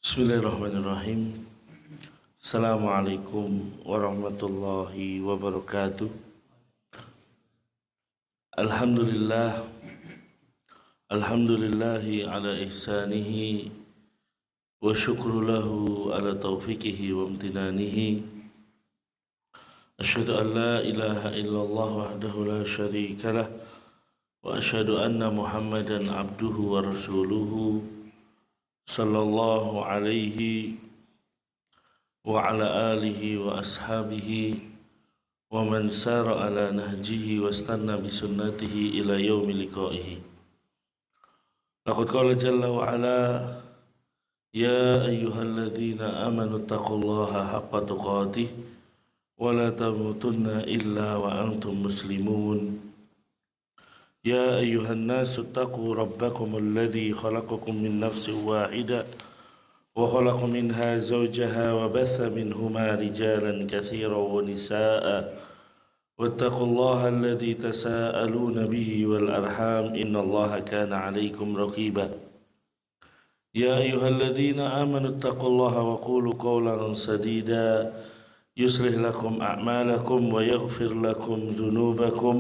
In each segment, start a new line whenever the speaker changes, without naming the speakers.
Bismillahirrahmanirrahim. Assalamualaikum warahmatullahi wabarakatuh. Alhamdulillah. Alhamdulillahi ala ihsanihi wa syukru lahu ala taufiqihi wa amtinanihi. Asyhadu an la ilaha illallah wahdahu la syarika lah wa asyhadu anna Muhammadan abduhu wa rasuluhu sallallahu alaihi wa ala alihi wa ashabihi wa man sara ala nahjihi wa istanna bi sunnatihi ila yaumi liqaihi. Laqad qala jalla wa ala ya ayyuhalladzina amanu taqullaha haqqa tuqatih wa la tamutunna illa wa antum muslimun. يا أيها الناس اتقوا ربكم الذي خلقكم من نفس واحدة وخلق منها زوجها وبث منهما رجالا كثيرا ونساء واتقوا الله الذي تساءلون به والأرحام إن الله كان عليكم رقيبا يا أيها الذين آمنوا اتقوا الله وقولوا قولا سديدا يصلح لكم أعمالكم ويغفر لكم ذنوبكم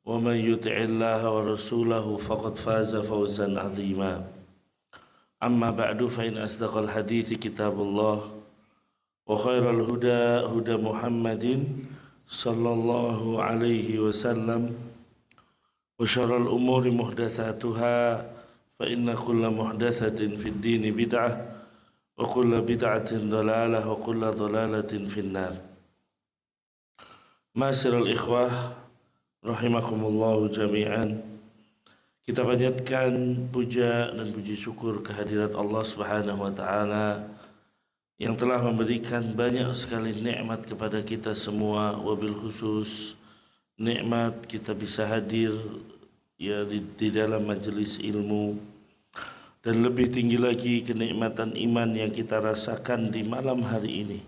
ومن يطع الله ورسوله فقد فاز فوزا عظيما أما بعد فإن أصدق الحديث كتاب الله وخير الهدى هدى محمد صلى الله عليه وسلم وشر الأمور محدثاتها فإن كل محدثة في الدين بدعة وكل بدعة ضلالة وكل ضلالة في النار. معاشر الإخوة rahimakumullahu jami'an. Kita panjatkan puja dan puji syukur kehadirat Allah Subhanahu wa taala yang telah memberikan banyak sekali nikmat kepada kita semua, wabil khusus nikmat kita bisa hadir di dalam majelis ilmu, dan lebih tinggi lagi kenikmatan iman yang kita rasakan di malam hari ini.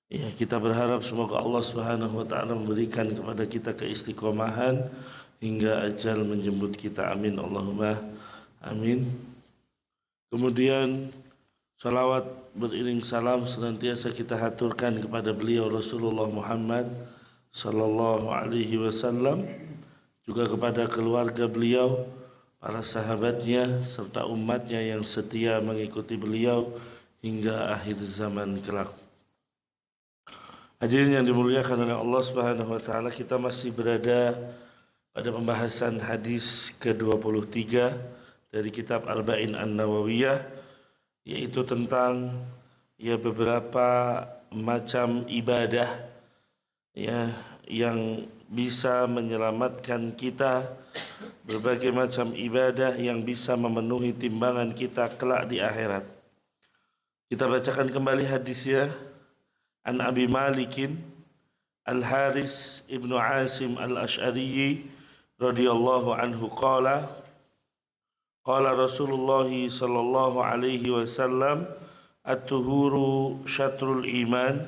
Ya, kita berharap semoga Allah Subhanahu wa taala memberikan kepada kita keistiqomahan hingga ajal menjemput kita. Amin Allahumma amin. Kemudian salawat beriring salam senantiasa kita haturkan kepada beliau Rasulullah Muhammad sallallahu alaihi wasallam, juga kepada keluarga beliau, para sahabatnya serta umatnya yang setia mengikuti beliau hingga akhir zaman kelak. Hadirin yang dimuliakan oleh Allah Subhanahu wa taala, kita masih berada pada pembahasan hadis ke-23 dari kitab Arba'in An-Nawawiyah, yaitu tentang beberapa macam ibadah yang bisa menyelamatkan kita, berbagai macam ibadah yang bisa memenuhi timbangan kita kelak di akhirat. Kita bacakan kembali hadisnya. An Abi Malikin Al-Haris ibnu Asim Al-Ash'ari radhiyallahu anhu qala Rasulullah sallallahu alaihi wasallam at-tuhuru syatrul iman.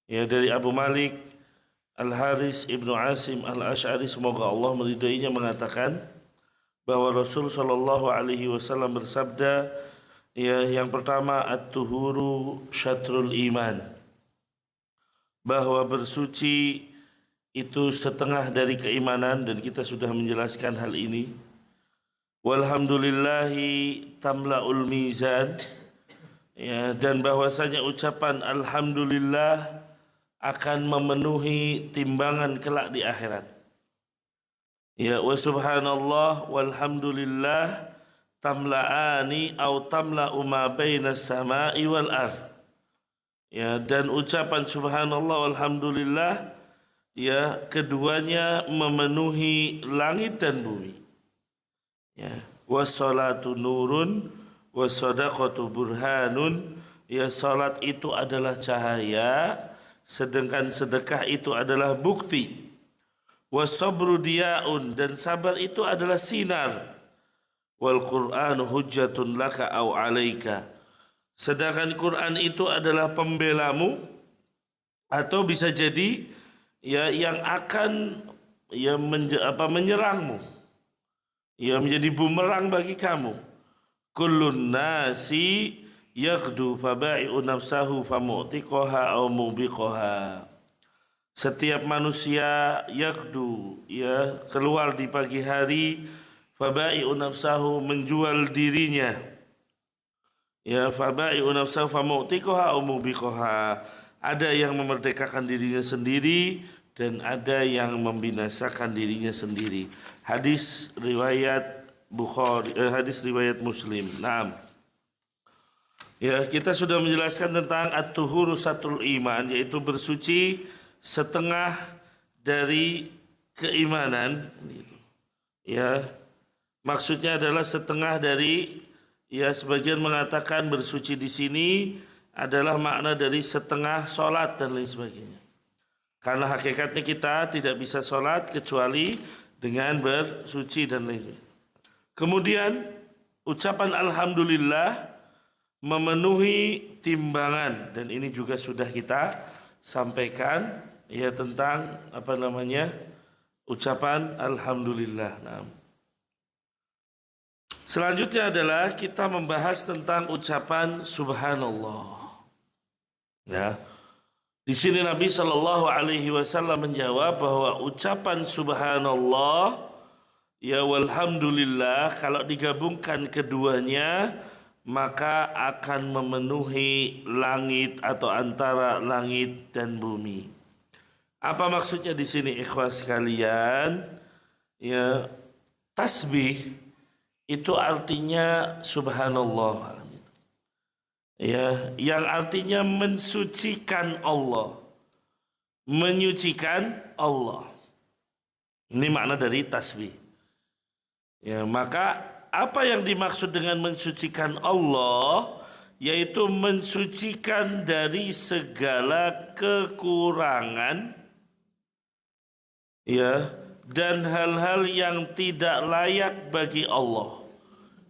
Ya, dari Abu Malik Al-Haris ibnu Asim Al-Ash'ari, semoga Allah meridainya, mengatakan bahwa Rasul sallallahu alaihi wasallam bersabda, yang pertama at-tuhuru syatrul iman, bahwa bersuci itu setengah dari keimanan, dan kita sudah menjelaskan hal ini. Walhamdulillahi tamla'ul mizan, dan bahwasanya ucapan alhamdulillah akan memenuhi timbangan kelak di akhirat. Wa subhanallah walhamdulillah tamla'ani au tamla'u ma bainas sama'i wal ardh. Dan ucapan subhanallah walhamdulillah, keduanya memenuhi langit dan bumi. Wassalatu nurun wassadaqatu burhanun. Salat itu adalah cahaya, sedangkan sedekah itu adalah bukti. Wassabru diyaun, dan sabar itu adalah sinar. Wal Qur'anu hujjatun laka au alaika, sedangkan Quran itu adalah pembelamu, atau bisa jadi yang akan menyerangmu, menjadi bumerang bagi kamu. Kullun nasi yaghdu faba'i'u nafsahu famu'tiqaha aw mubiqaha. Setiap manusia yaghdu, ya, keluar di pagi hari, faba'i'u nafsahu, menjual dirinya, ya, faba'i'u nafsahu famu'tiqaha aw mubiqaha. Ada yang memerdekakan dirinya sendiri dan ada yang membinasakan dirinya sendiri. Hadis riwayat Bukhari, hadis riwayat Muslim. Naam. Ya, kita sudah menjelaskan tentang at-tuhuru satul iman, yaitu bersuci setengah dari keimanan. Ya, maksudnya adalah setengah dari, ya, sebagian mengatakan bersuci di sini adalah makna dari setengah sholat dan lain sebagainya. Karena hakikatnya kita tidak bisa sholat kecuali dengan bersuci dan lain sebagainya. Kemudian ucapan alhamdulillah memenuhi timbangan, dan ini juga sudah kita sampaikan, ya, tentang apa namanya ucapan alhamdulillah. Nah, selanjutnya adalah kita membahas tentang ucapan subhanallah. Ya, di sini Nabi Shallallahu Alaihi Wasallam menjawab bahwa ucapan subhanallah, ya, walhamdulillah, kalau digabungkan keduanya maka akan memenuhi langit atau antara langit dan bumi. Apa maksudnya di sini, ikhwah sekalian? Ya, tasbih itu artinya subhanallah. Ya, yang artinya mensucikan Allah, menyucikan Allah. Ini makna dari tasbih. Ya, maka apa yang dimaksud dengan mensucikan Allah, yaitu mensucikan dari segala kekurangan, ya, dan hal-hal yang tidak layak bagi Allah.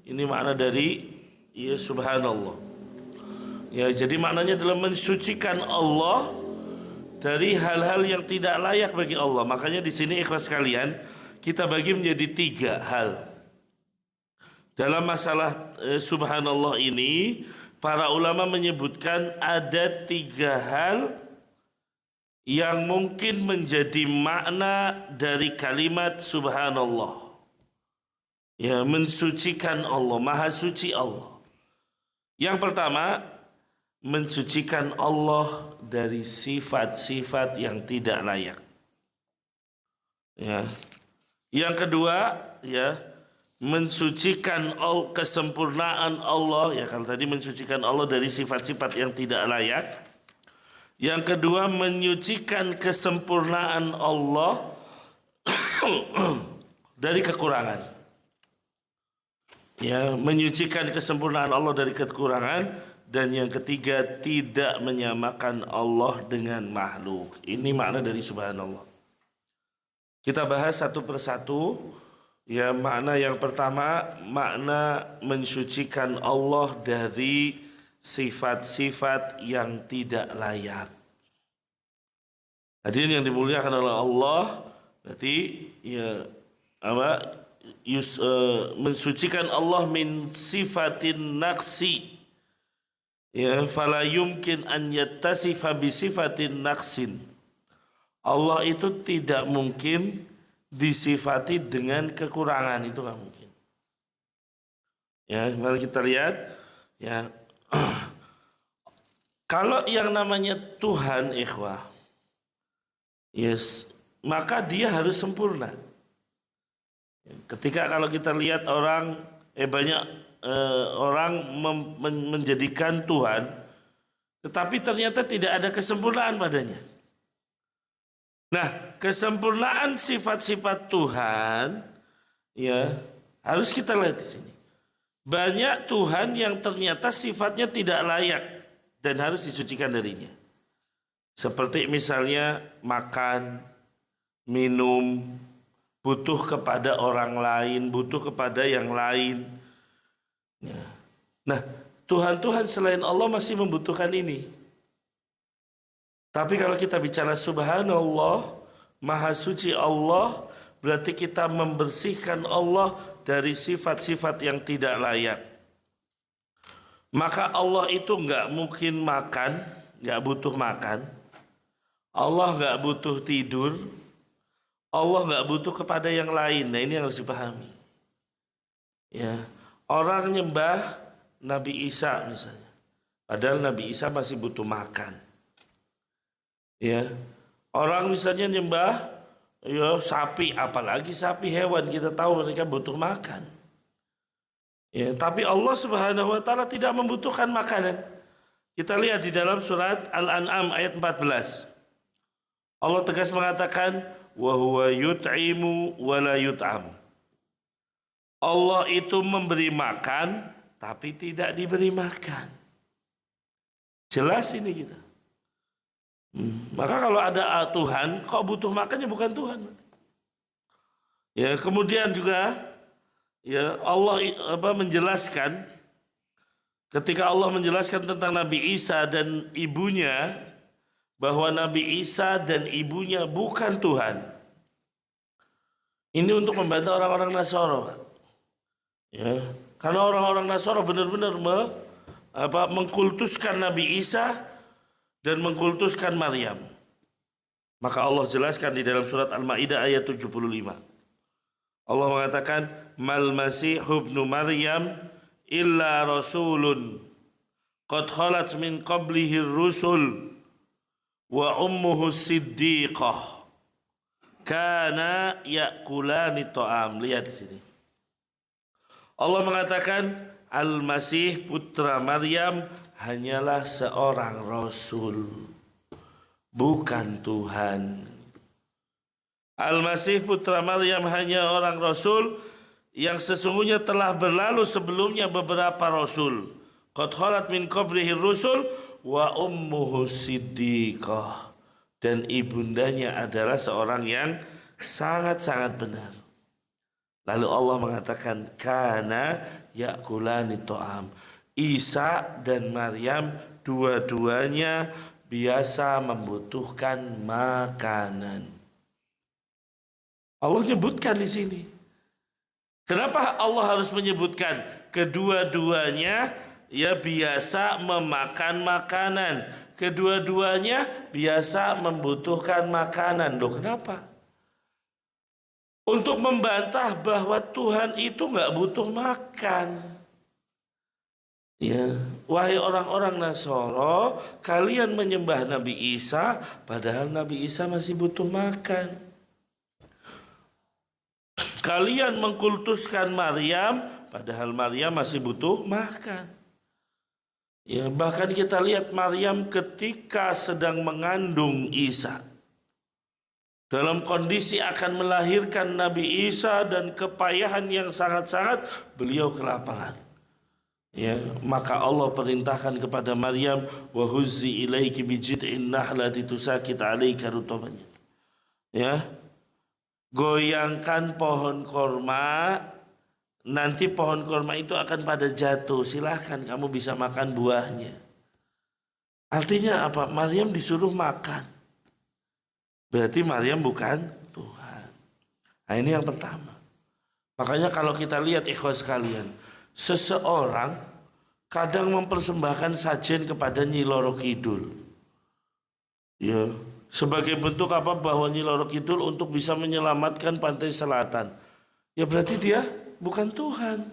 Ini makna dari, ya, subhanallah. Ya, jadi maknanya adalah mensucikan Allah dari hal-hal yang tidak layak bagi Allah. Makanya di sini ikhwas sekalian, kita bagi menjadi 3 hal. Dalam masalah subhanallah ini, para ulama menyebutkan ada 3 hal yang mungkin menjadi makna dari kalimat subhanallah. Ya, mensucikan Allah, maha suci Allah. Yang pertama, mensucikan Allah dari sifat-sifat yang tidak layak. Ya. Yang kedua, ya, mensucikan kesempurnaan Allah. Ya, kalau tadi mensucikan Allah dari sifat-sifat yang tidak layak. Yang kedua, menyucikan kesempurnaan Allah dari kekurangan. Ya, menyucikan kesempurnaan Allah dari kekurangan. Dan yang ketiga, tidak menyamakan Allah dengan makhluk. Ini makna dari subhanallah. Kita bahas satu persatu. Ya, makna yang pertama, makna mensucikan Allah dari sifat-sifat yang tidak layak. Hadirin yang dimuliakan oleh Allah, berarti, ya, apa? Mensucikan Allah min sifatin naqsi. Ya, fala yumkin an yattasifa bi sifatin naqsin. Allah itu tidak mungkin disifati dengan kekurangan, itu nggak mungkin. Ya, mari kita lihat, ya. Kalau yang namanya Tuhan, ikhwah, yes, maka dia harus sempurna. Ketika kalau kita lihat orang, banyak orang menjadikan Tuhan, tetapi ternyata tidak ada kesempurnaan padanya. Nah, kesempurnaan sifat-sifat Tuhan, ya, harus kita lihat di sini. Banyak Tuhan yang ternyata sifatnya tidak layak dan harus disucikan darinya. Seperti misalnya makan, minum, butuh kepada orang lain, butuh kepada yang lain. Ya. Nah, Tuhan-Tuhan selain Allah masih membutuhkan ini. Tapi kalau kita bicara subhanallah, maha suci Allah, berarti kita membersihkan Allah dari sifat-sifat yang tidak layak. Maka Allah itu nggak mungkin makan, nggak butuh makan. Allah nggak butuh tidur. Allah nggak butuh kepada yang lain. Nah ini yang harus dipahami. Ya, orang nyembah Nabi Isa misalnya. Padahal Nabi Isa masih butuh makan. Ya, orang misalnya nyembah ya sapi, apalagi sapi hewan, kita tahu mereka butuh makan. Ya, tapi Allah Subhanahu wa taala tidak membutuhkan makanan. Kita lihat di dalam surat Al-An'am ayat 14. Allah tegas mengatakan wa huwa yut'imu wa la yut'am. Allah itu memberi makan tapi tidak diberi makan. Jelas ini kita. Maka kalau ada Tuhan, kok butuh makannya bukan Tuhan. Ya, kemudian juga ya Allah menjelaskan ketika Allah menjelaskan tentang Nabi Isa dan ibunya bahwa Nabi Isa dan ibunya bukan Tuhan. Ini untuk membantah orang-orang Nasara. Ya, karena orang-orang Nasara benar-benar mengkultuskan Nabi Isa dan mengkultuskan Maryam. Maka Allah jelaskan di dalam surat Al-Maidah ayat 75. Allah mengatakan mal masih ibnu Maryam illa rasulun qad khalat min qablihi rusul wa ummuhu siddiqah kana yakulani ta'am. Lihat di sini. Allah mengatakan Al-Masih putra Maryam hanyalah seorang rasul, bukan Tuhan. Al-Masih putra Maryam hanya orang rasul yang sesungguhnya telah berlalu sebelumnya beberapa rasul. Qad khalat min qablihi rusul wa ummuhu siddiqah, dan ibundanya adalah seorang yang sangat-sangat benar. Lalu Allah mengatakan kana yakulani ta'am. Isa dan Maryam dua-duanya biasa membutuhkan makanan. Allah menyebutkan di sini. Kenapa Allah harus menyebutkan kedua-duanya ya biasa memakan makanan, kedua-duanya biasa membutuhkan makanan. Loh kenapa? Untuk membantah bahwa Tuhan itu nggak butuh makan. Ya, wahai orang-orang Nasara, kalian menyembah Nabi Isa, padahal Nabi Isa masih butuh makan. Kalian mengkultuskan Maryam, padahal Maryam masih butuh makan. Ya, bahkan kita lihat Maryam ketika sedang mengandung Isa, dalam kondisi akan melahirkan Nabi Isa dan kepayahan yang sangat-sangat, beliau kelaparan. Ya, maka Allah perintahkan kepada Maryam, wa huzzi ilaiki bijid'in nahlati tusakit 'alaika rutaban. Ya. Goyangkan pohon korma, nanti pohon korma itu akan pada jatuh. Silahkan kamu bisa makan buahnya. Artinya apa? Maryam disuruh makan. Berarti Maryam bukan Tuhan. Nah ini yang pertama. Makanya kalau kita lihat ikhwas sekalian, seseorang kadang mempersembahkan sajen kepada Nyi Loro Kidul. Ya, sebagai bentuk apa bahwa Nyi Loro Kidul untuk bisa menyelamatkan pantai selatan. Ya berarti dia bukan Tuhan.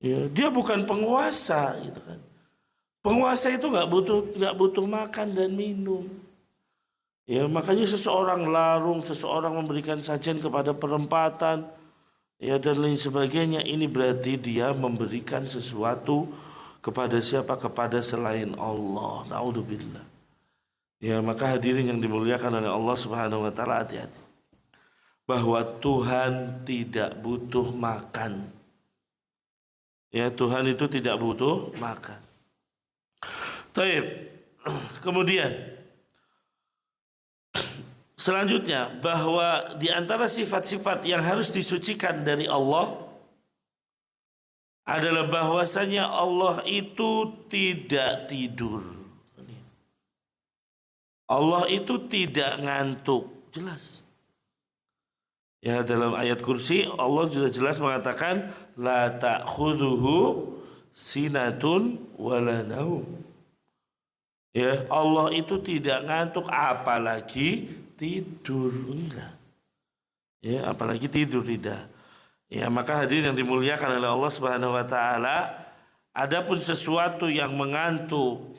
Ya, dia bukan penguasa gitu kan. Penguasa itu nggak butuh makan dan minum. Ya, makanya seseorang larung, seseorang memberikan sajian kepada perempatan, ya dan lain sebagainya. Ini berarti dia memberikan sesuatu kepada siapa? Kepada selain Allah. Naudzubillah. Ya, maka hadirin yang dimuliakan oleh Allah Subhanahu wa taala, hati-hati. Bahwa Tuhan tidak butuh makan. Ya, Tuhan itu tidak butuh makan. Taib. Kemudian selanjutnya, bahwa di antara sifat-sifat yang harus disucikan dari Allah adalah bahwasanya Allah itu tidak tidur. Allah itu tidak ngantuk. Jelas. Ya, dalam ayat kursi Allah sudah jelas mengatakan la ta'khudhuhu sinatun wala naum. Ya, Allah itu tidak ngantuk apalagi tidur. Enggak. Ya, apalagi tidur tidak. Ya, maka hadirin yang dimuliakan oleh Allah Subhanahu wa taala, adapun sesuatu yang mengantuk,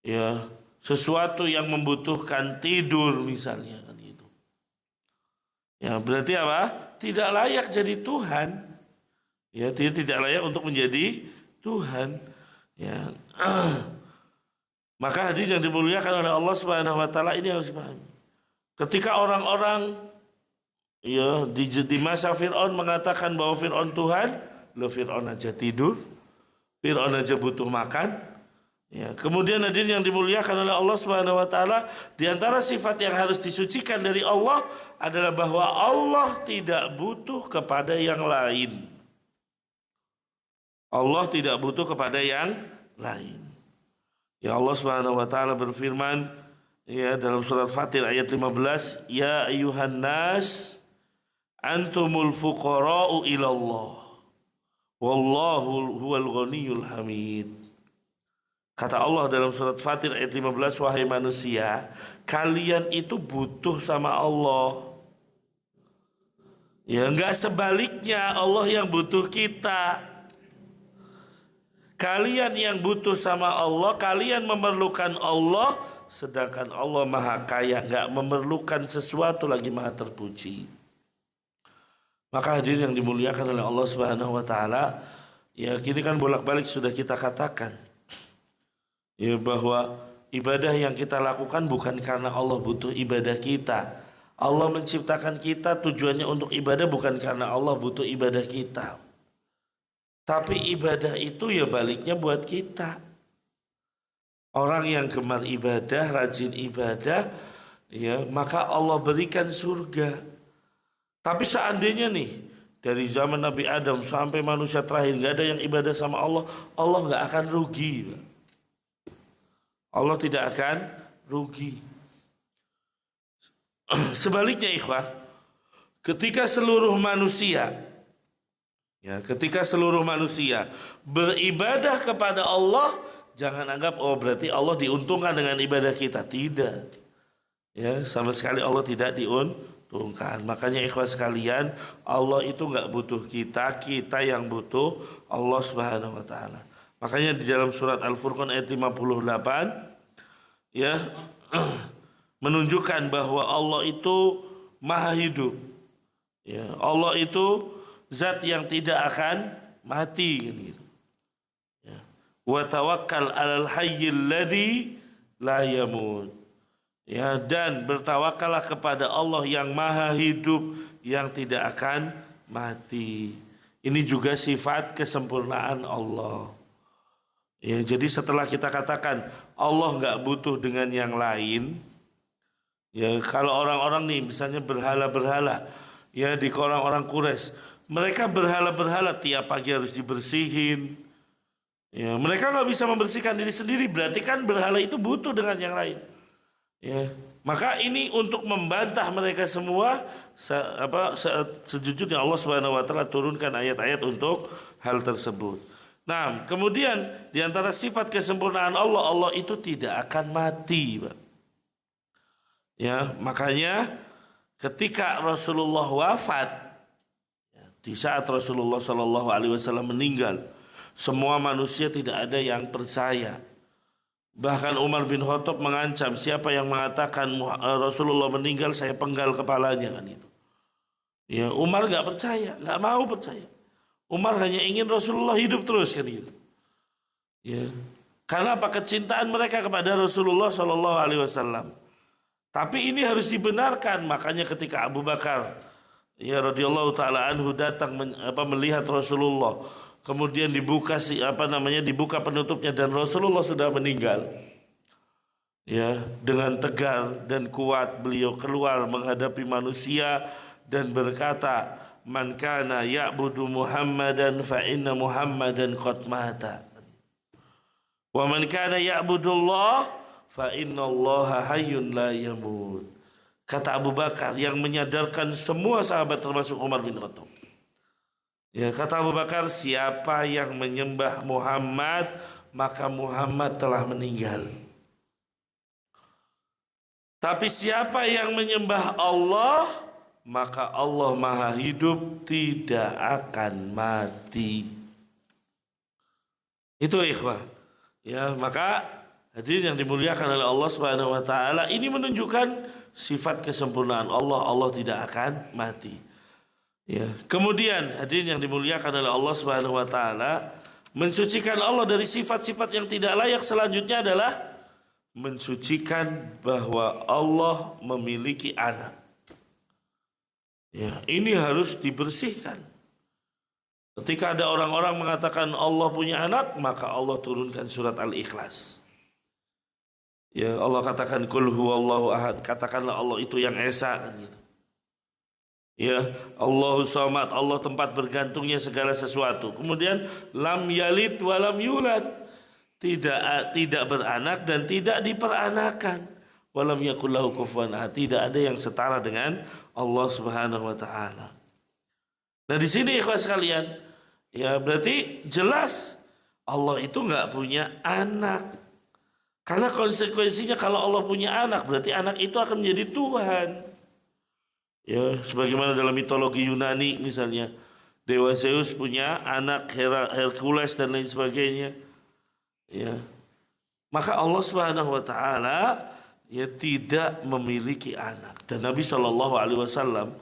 ya, sesuatu yang membutuhkan tidur misalnya kan gitu. Ya, berarti apa? Tidak layak jadi Tuhan. Ya, tidak layak untuk menjadi Tuhan. Ya. Maka hadirin yang dimuliakan oleh Allah Subhanahu wa taala, ini harus dipahami. Ketika orang-orang ya di masa Fir'aun mengatakan bahwa Fir'aun Tuhan, lo Fir'aun aja tidur, Fir'aun aja butuh makan. Ya, kemudian hadirin yang dimuliakan oleh Allah Subhanahu wa taala, di antara sifat yang harus disucikan dari Allah adalah bahwa Allah tidak butuh kepada yang lain. Allah tidak butuh kepada yang lain. Ya, Allah Subhanahu wa taala berfirman ya dalam surat Fatir ayat 15, ya ayyuhan nas antumul fuqara'u ilallah wallahu huwal ghaniyul hamid. Kata Allah dalam surat Fatir ayat 15, wahai manusia, kalian itu butuh sama Allah. Ya, enggak sebaliknya, Allah yang butuh kita. Kalian yang butuh sama Allah, kalian memerlukan Allah, sedangkan Allah maha kaya, enggak memerlukan sesuatu lagi, maha terpuji. Maka hadirin yang dimuliakan oleh Allah Subhanahu wa taala, ya kini kan bolak-balik sudah kita katakan ya bahwa ibadah yang kita lakukan bukan karena Allah butuh ibadah kita. Allah menciptakan kita tujuannya untuk ibadah bukan karena Allah butuh ibadah kita. Tapi ibadah itu ya baliknya buat kita. Orang yang gemar ibadah, rajin ibadah, ya maka Allah berikan surga. Tapi seandainya nih dari zaman Nabi Adam sampai manusia terakhir nggak ada yang ibadah sama Allah, Allah nggak akan rugi. Allah tidak akan rugi. Sebaliknya ikhwah, ketika seluruh manusia beribadah kepada Allah, jangan anggap oh berarti Allah diuntungkan dengan ibadah kita. Tidak. Ya, sama sekali Allah tidak diuntungkan. Makanya ikhwah sekalian, Allah itu nggak butuh kita, kita yang butuh Allah Subhanahu wa taala. Makanya di dalam surat Al-Furqan ayat 58 ya menunjukkan bahwa Allah itu maha hidup. Ya, Allah itu zat yang tidak akan mati gitu. Ya. Wa tawakkal 'alal hayyil ladzi la yamut. Ya, dan bertawakallah kepada Allah yang maha hidup yang tidak akan mati. Ini juga sifat kesempurnaan Allah. Ya, jadi setelah kita katakan Allah nggak butuh dengan yang lain, ya kalau orang-orang nih misalnya berhala-berhala, ya di orang-orang Quraisy, mereka berhala-berhala tiap pagi harus dibersihin. Ya, mereka nggak bisa membersihkan diri sendiri, berarti kan berhala itu butuh dengan yang lain. Ya, maka ini untuk membantah mereka semua, sejujurnya Allah Subhanahu wa taala turunkan ayat-ayat untuk hal tersebut. Nah, kemudian di antara sifat kesempurnaan Allah, Allah itu tidak akan mati, Pak. Ya, makanya ketika Rasulullah wafat, di saat Rasulullah Shallallahu Alaihi Wasallam meninggal, semua manusia tidak ada yang percaya. Bahkan Umar bin Khattab mengancam, siapa yang mengatakan Rasulullah meninggal, saya penggal kepalanya, kan itu. Ya, Umar nggak percaya, nggak mau percaya. Umar hanya ingin Rasulullah hidup terus, kan gitu. Ya, karena apa? Kecintaan mereka kepada Rasulullah Shallallahu Alaihi Wasallam. Tapi ini harus dibenarkan. Makanya ketika Abu Bakar ya radhiyallahu taala anhu datang melihat Rasulullah, kemudian dibuka dibuka penutupnya dan Rasulullah sudah meninggal. Ya, dengan tegar dan kuat beliau keluar menghadapi manusia dan berkata, "Man kana ya'budu Muhammadan fa inna Muhammadan qad mata. Wa man kana ya'budu Allah fa inna Allah hayyun la yamut." Kata Abu Bakar yang menyadarkan semua sahabat termasuk Umar bin Khattab. Ya, kata Abu Bakar, siapa yang menyembah Muhammad, maka Muhammad telah meninggal. Tapi siapa yang menyembah Allah, maka Allah Maha Hidup, tidak akan mati. Itu ikhwah. Ya, maka hadirin yang dimuliakan oleh Allah Subhanahu wa taala, ini menunjukkan sifat kesempurnaan Allah. Allah tidak akan mati. Ya. Kemudian hadirin yang dimuliakan oleh Allah Subhanahu wa taala, mensucikan Allah dari sifat-sifat yang tidak layak selanjutnya adalah mensucikan bahwa Allah memiliki anak. Ya, ini harus dibersihkan. Ketika ada orang-orang mengatakan Allah punya anak, maka Allah turunkan surat Al-Ikhlas. Ya, Allah katakan qul huwallahu ahad, katakanlah Allah itu yang esa, kan gitu. Ya, Allahu Samad, Allah tempat bergantungnya segala sesuatu. Kemudian lam yalid walam yulad, tidak beranak dan tidak diperanakan. Walam yakul lahu kufuwan ahad, tidak ada yang setara dengan Allah Subhanahu wa taala. Nah, di sini ikhwas sekalian, ya berarti jelas Allah itu nggak punya anak. Karena konsekuensinya kalau Allah punya anak, berarti anak itu akan menjadi Tuhan. Ya, sebagaimana dalam mitologi Yunani misalnya, Dewa Zeus punya anak Hercules dan lain sebagainya. Ya. Maka Allah Subhanahu wa taala ya tidak memiliki anak. Dan Nabi Shallallahu alaihi wasallam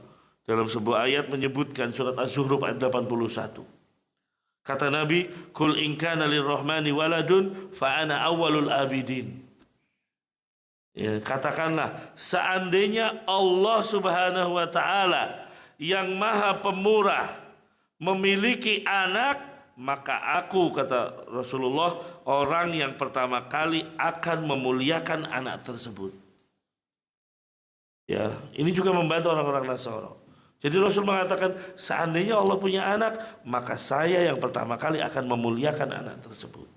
dalam sebuah ayat menyebutkan, surat Az-Zukhruf ayat 81. Kata Nabi, "Qul in kana lirrahmani waladun fa ana awwalul abidin." Ya, katakanlah, seandainya Allah Subhanahu wa taala yang Maha Pemurah memiliki anak, maka aku, kata Rasulullah, orang yang pertama kali akan memuliakan anak tersebut. Ya, ini juga membantu orang-orang Nasara. Jadi Rasul mengatakan, seandainya Allah punya anak, maka saya yang pertama kali akan memuliakan anak tersebut.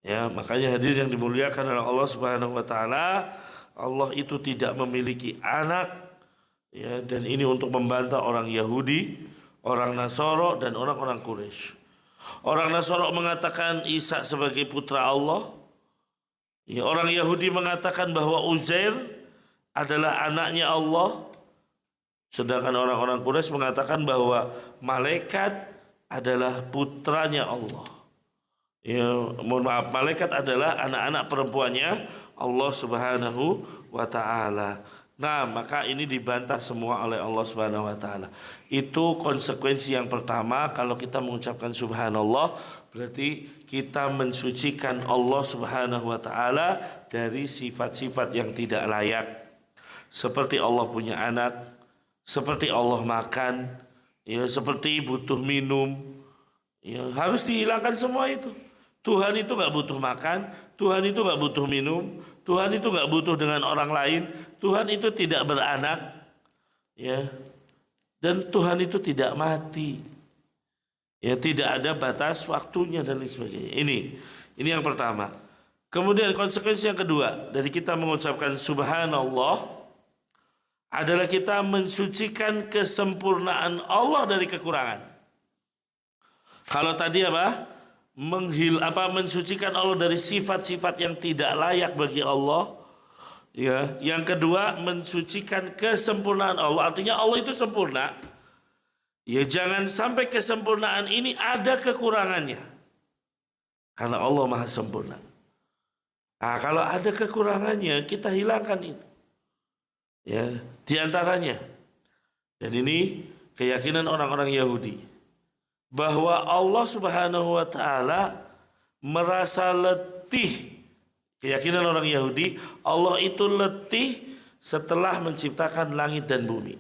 Ya, makanya hadirin yang dimuliakan oleh Allah Subhanahu wa taala, Allah itu tidak memiliki anak. Ya, dan ini untuk membantah orang Yahudi, orang Nasara dan orang-orang Quraisy. Orang Nasara mengatakan Isa sebagai putra Allah. Ya, orang Yahudi mengatakan bahwa Uzair adalah anaknya Allah. Sedangkan orang-orang Quraisy mengatakan bahwa malaikat adalah putranya Allah. Ya, mohon maaf, malaikat adalah anak-anak perempuannya Allah Subhanahu wa taala. Nah, maka ini dibantah semua oleh Allah Subhanahu wa taala. Itu konsekuensi yang pertama, kalau kita mengucapkan subhanallah, berarti kita mensucikan Allah Subhanahu wa taala dari sifat-sifat yang tidak layak. Seperti Allah punya anak, seperti Allah makan, ya, seperti butuh minum. Ya, harus dihilangkan semua itu. Tuhan itu nggak butuh makan, Tuhan itu nggak butuh minum, Tuhan itu nggak butuh dengan orang lain, Tuhan itu tidak beranak, ya, dan Tuhan itu tidak mati, ya, tidak ada batas waktunya dan lain sebagainya. Ini yang pertama. Kemudian konsekuensi yang kedua dari kita mengucapkan subhanallah adalah kita mensucikan kesempurnaan Allah dari kekurangan. Kalau tadi apa? Mensucikan Allah dari sifat-sifat yang tidak layak bagi Allah. Ya, yang kedua, mensucikan kesempurnaan Allah. Artinya Allah itu sempurna. Ya, jangan sampai kesempurnaan ini ada kekurangannya. Karena Allah Maha sempurna. Nah, kalau ada kekurangannya, kita hilangkan itu. Ya, di antaranya. Dan ini keyakinan orang-orang Yahudi, bahwa Allah Subhanahu wa taala merasa letih. Keyakinan orang Yahudi, Allah itu letih setelah menciptakan langit dan bumi.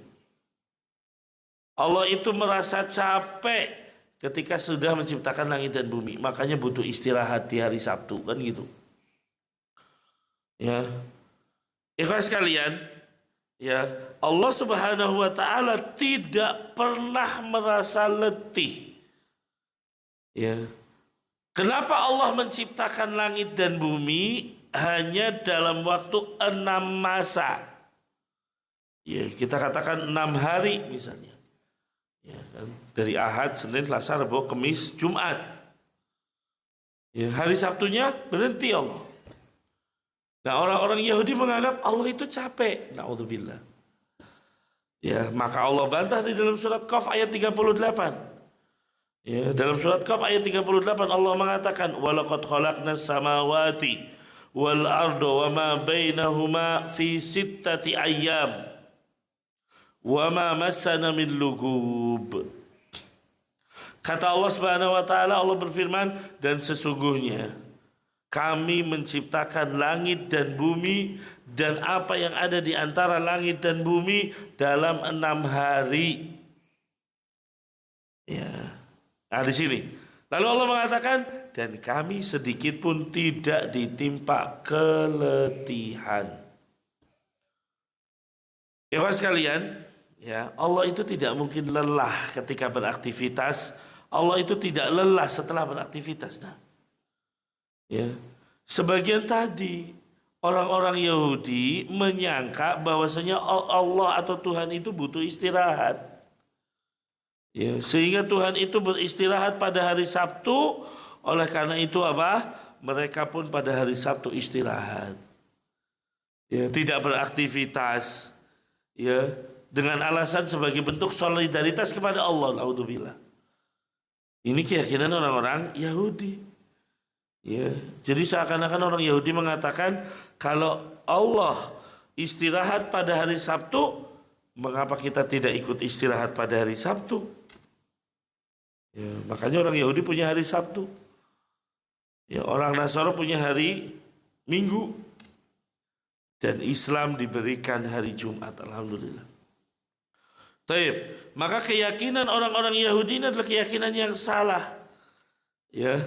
Allah itu merasa capek ketika sudah menciptakan langit dan bumi, makanya butuh istirahat di hari Sabtu, kan gitu. Ya. Ikhwas sekalian, ya, Allah Subhanahu wa taala tidak pernah merasa letih. Ya. Kenapa Allah menciptakan langit dan bumi hanya dalam waktu 6 masa? Ya, kita katakan 6 hari misalnya. Ya, kan? Dari Ahad, Senin, Selasa, Rabu, Kamis, Jumat. Ya, hari Sabtunya berhenti Allah. Nah, orang-orang Yahudi menganggap Allah itu capek. Na'udzubillah. Ya, maka Allah bantah di dalam surat Qaf ayat 38. Ya, dalam surat Qaf ayat 38 Allah mengatakan walaqad khalaqnas samawati wal arda wama bainahuma fi sittati ayyam wama massana min lugub. Kata Allah Subhanahu wa taala, Allah berfirman, dan sesungguhnya kami menciptakan langit dan bumi dan apa yang ada di antara langit dan bumi dalam 6 hari. Ya. Nah, di sini. Lalu Allah mengatakan, dan kami sedikit pun tidak ditimpa keletihan. Ya sekalian, ya, Allah itu tidak mungkin lelah ketika beraktivitas. Allah itu tidak lelah setelah beraktivitas. Nah, ya, sebagian tadi orang-orang Yahudi menyangka bahwasanya Allah atau Tuhan itu butuh istirahat. Ya, sehingga Tuhan itu beristirahat pada hari Sabtu. Oleh karena itu apa? Mereka pun pada hari Sabtu istirahat. Ya, tidak beraktivitas. Ya, dengan alasan sebagai bentuk solidaritas kepada Allah. Naudzubillah. Ini keyakinan orang-orang Yahudi. Ya, jadi seakan-akan orang Yahudi mengatakan kalau Allah istirahat pada hari Sabtu, mengapa kita tidak ikut istirahat pada hari Sabtu? Ya, makanya orang Yahudi punya hari Sabtu. Ya, orang Nasara punya hari Minggu. Dan Islam diberikan hari Jumat. Alhamdulillah. Taib. Maka keyakinan orang-orang Yahudi ini adalah keyakinan yang salah. Ya.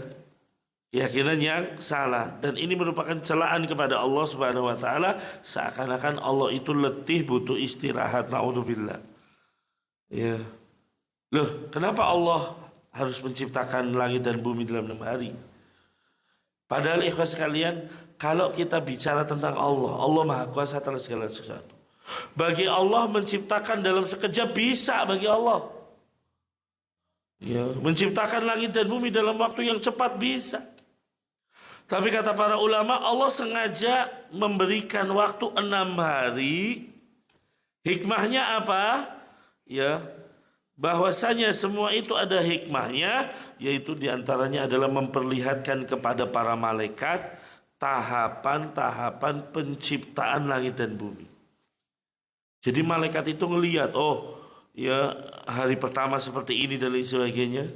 Keyakinan yang salah, dan ini merupakan celaan kepada Allah Subhanahu wa taala, seakan-akan Allah itu letih butuh istirahat. Naudzubillah. Ya. Loh, kenapa Allah harus menciptakan langit dan bumi dalam 6 hari? Padahal ikhwas sekalian, kalau kita bicara tentang Allah, Allah Maha Kuasa atas segala sesuatu. Bagi Allah menciptakan dalam sekejap bisa bagi Allah. Ya, menciptakan langit dan bumi dalam waktu yang cepat bisa. Tapi kata para ulama, Allah sengaja memberikan waktu 6 hari. Hikmahnya apa? Ya, bahwasanya semua itu ada hikmahnya, yaitu diantaranya adalah memperlihatkan kepada para malaikat tahapan-tahapan penciptaan langit dan bumi. Jadi malaikat itu ngelihat, oh ya, hari pertama seperti ini dan lain sebagainya.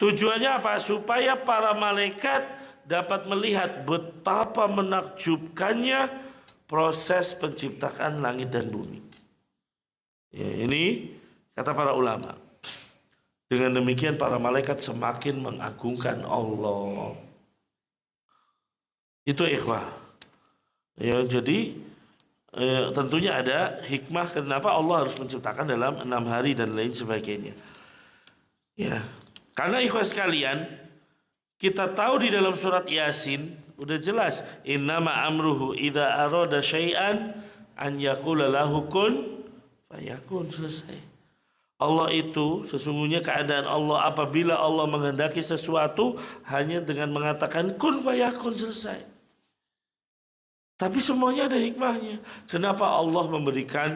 Tujuannya apa? Supaya para malaikat dapat melihat betapa menakjubkannya proses penciptaan langit dan bumi. Ya, ini kata para ulama. Dengan demikian para malaikat semakin mengagungkan Allah. Itu ikhwah. Ya, jadi tentunya ada hikmah kenapa Allah harus menciptakan dalam 6 hari dan lain sebagainya. Ya, karena ikhwah sekalian, kita tahu di dalam surat Yasin udah jelas, innama amruhu idza arada syai'an an yaqula lahu kun fayakun. Selesai. Allah itu sesungguhnya keadaan Allah apabila Allah menghendaki sesuatu hanya dengan mengatakan kun fayakun, selesai. Tapi semuanya ada hikmahnya. Kenapa Allah memberikan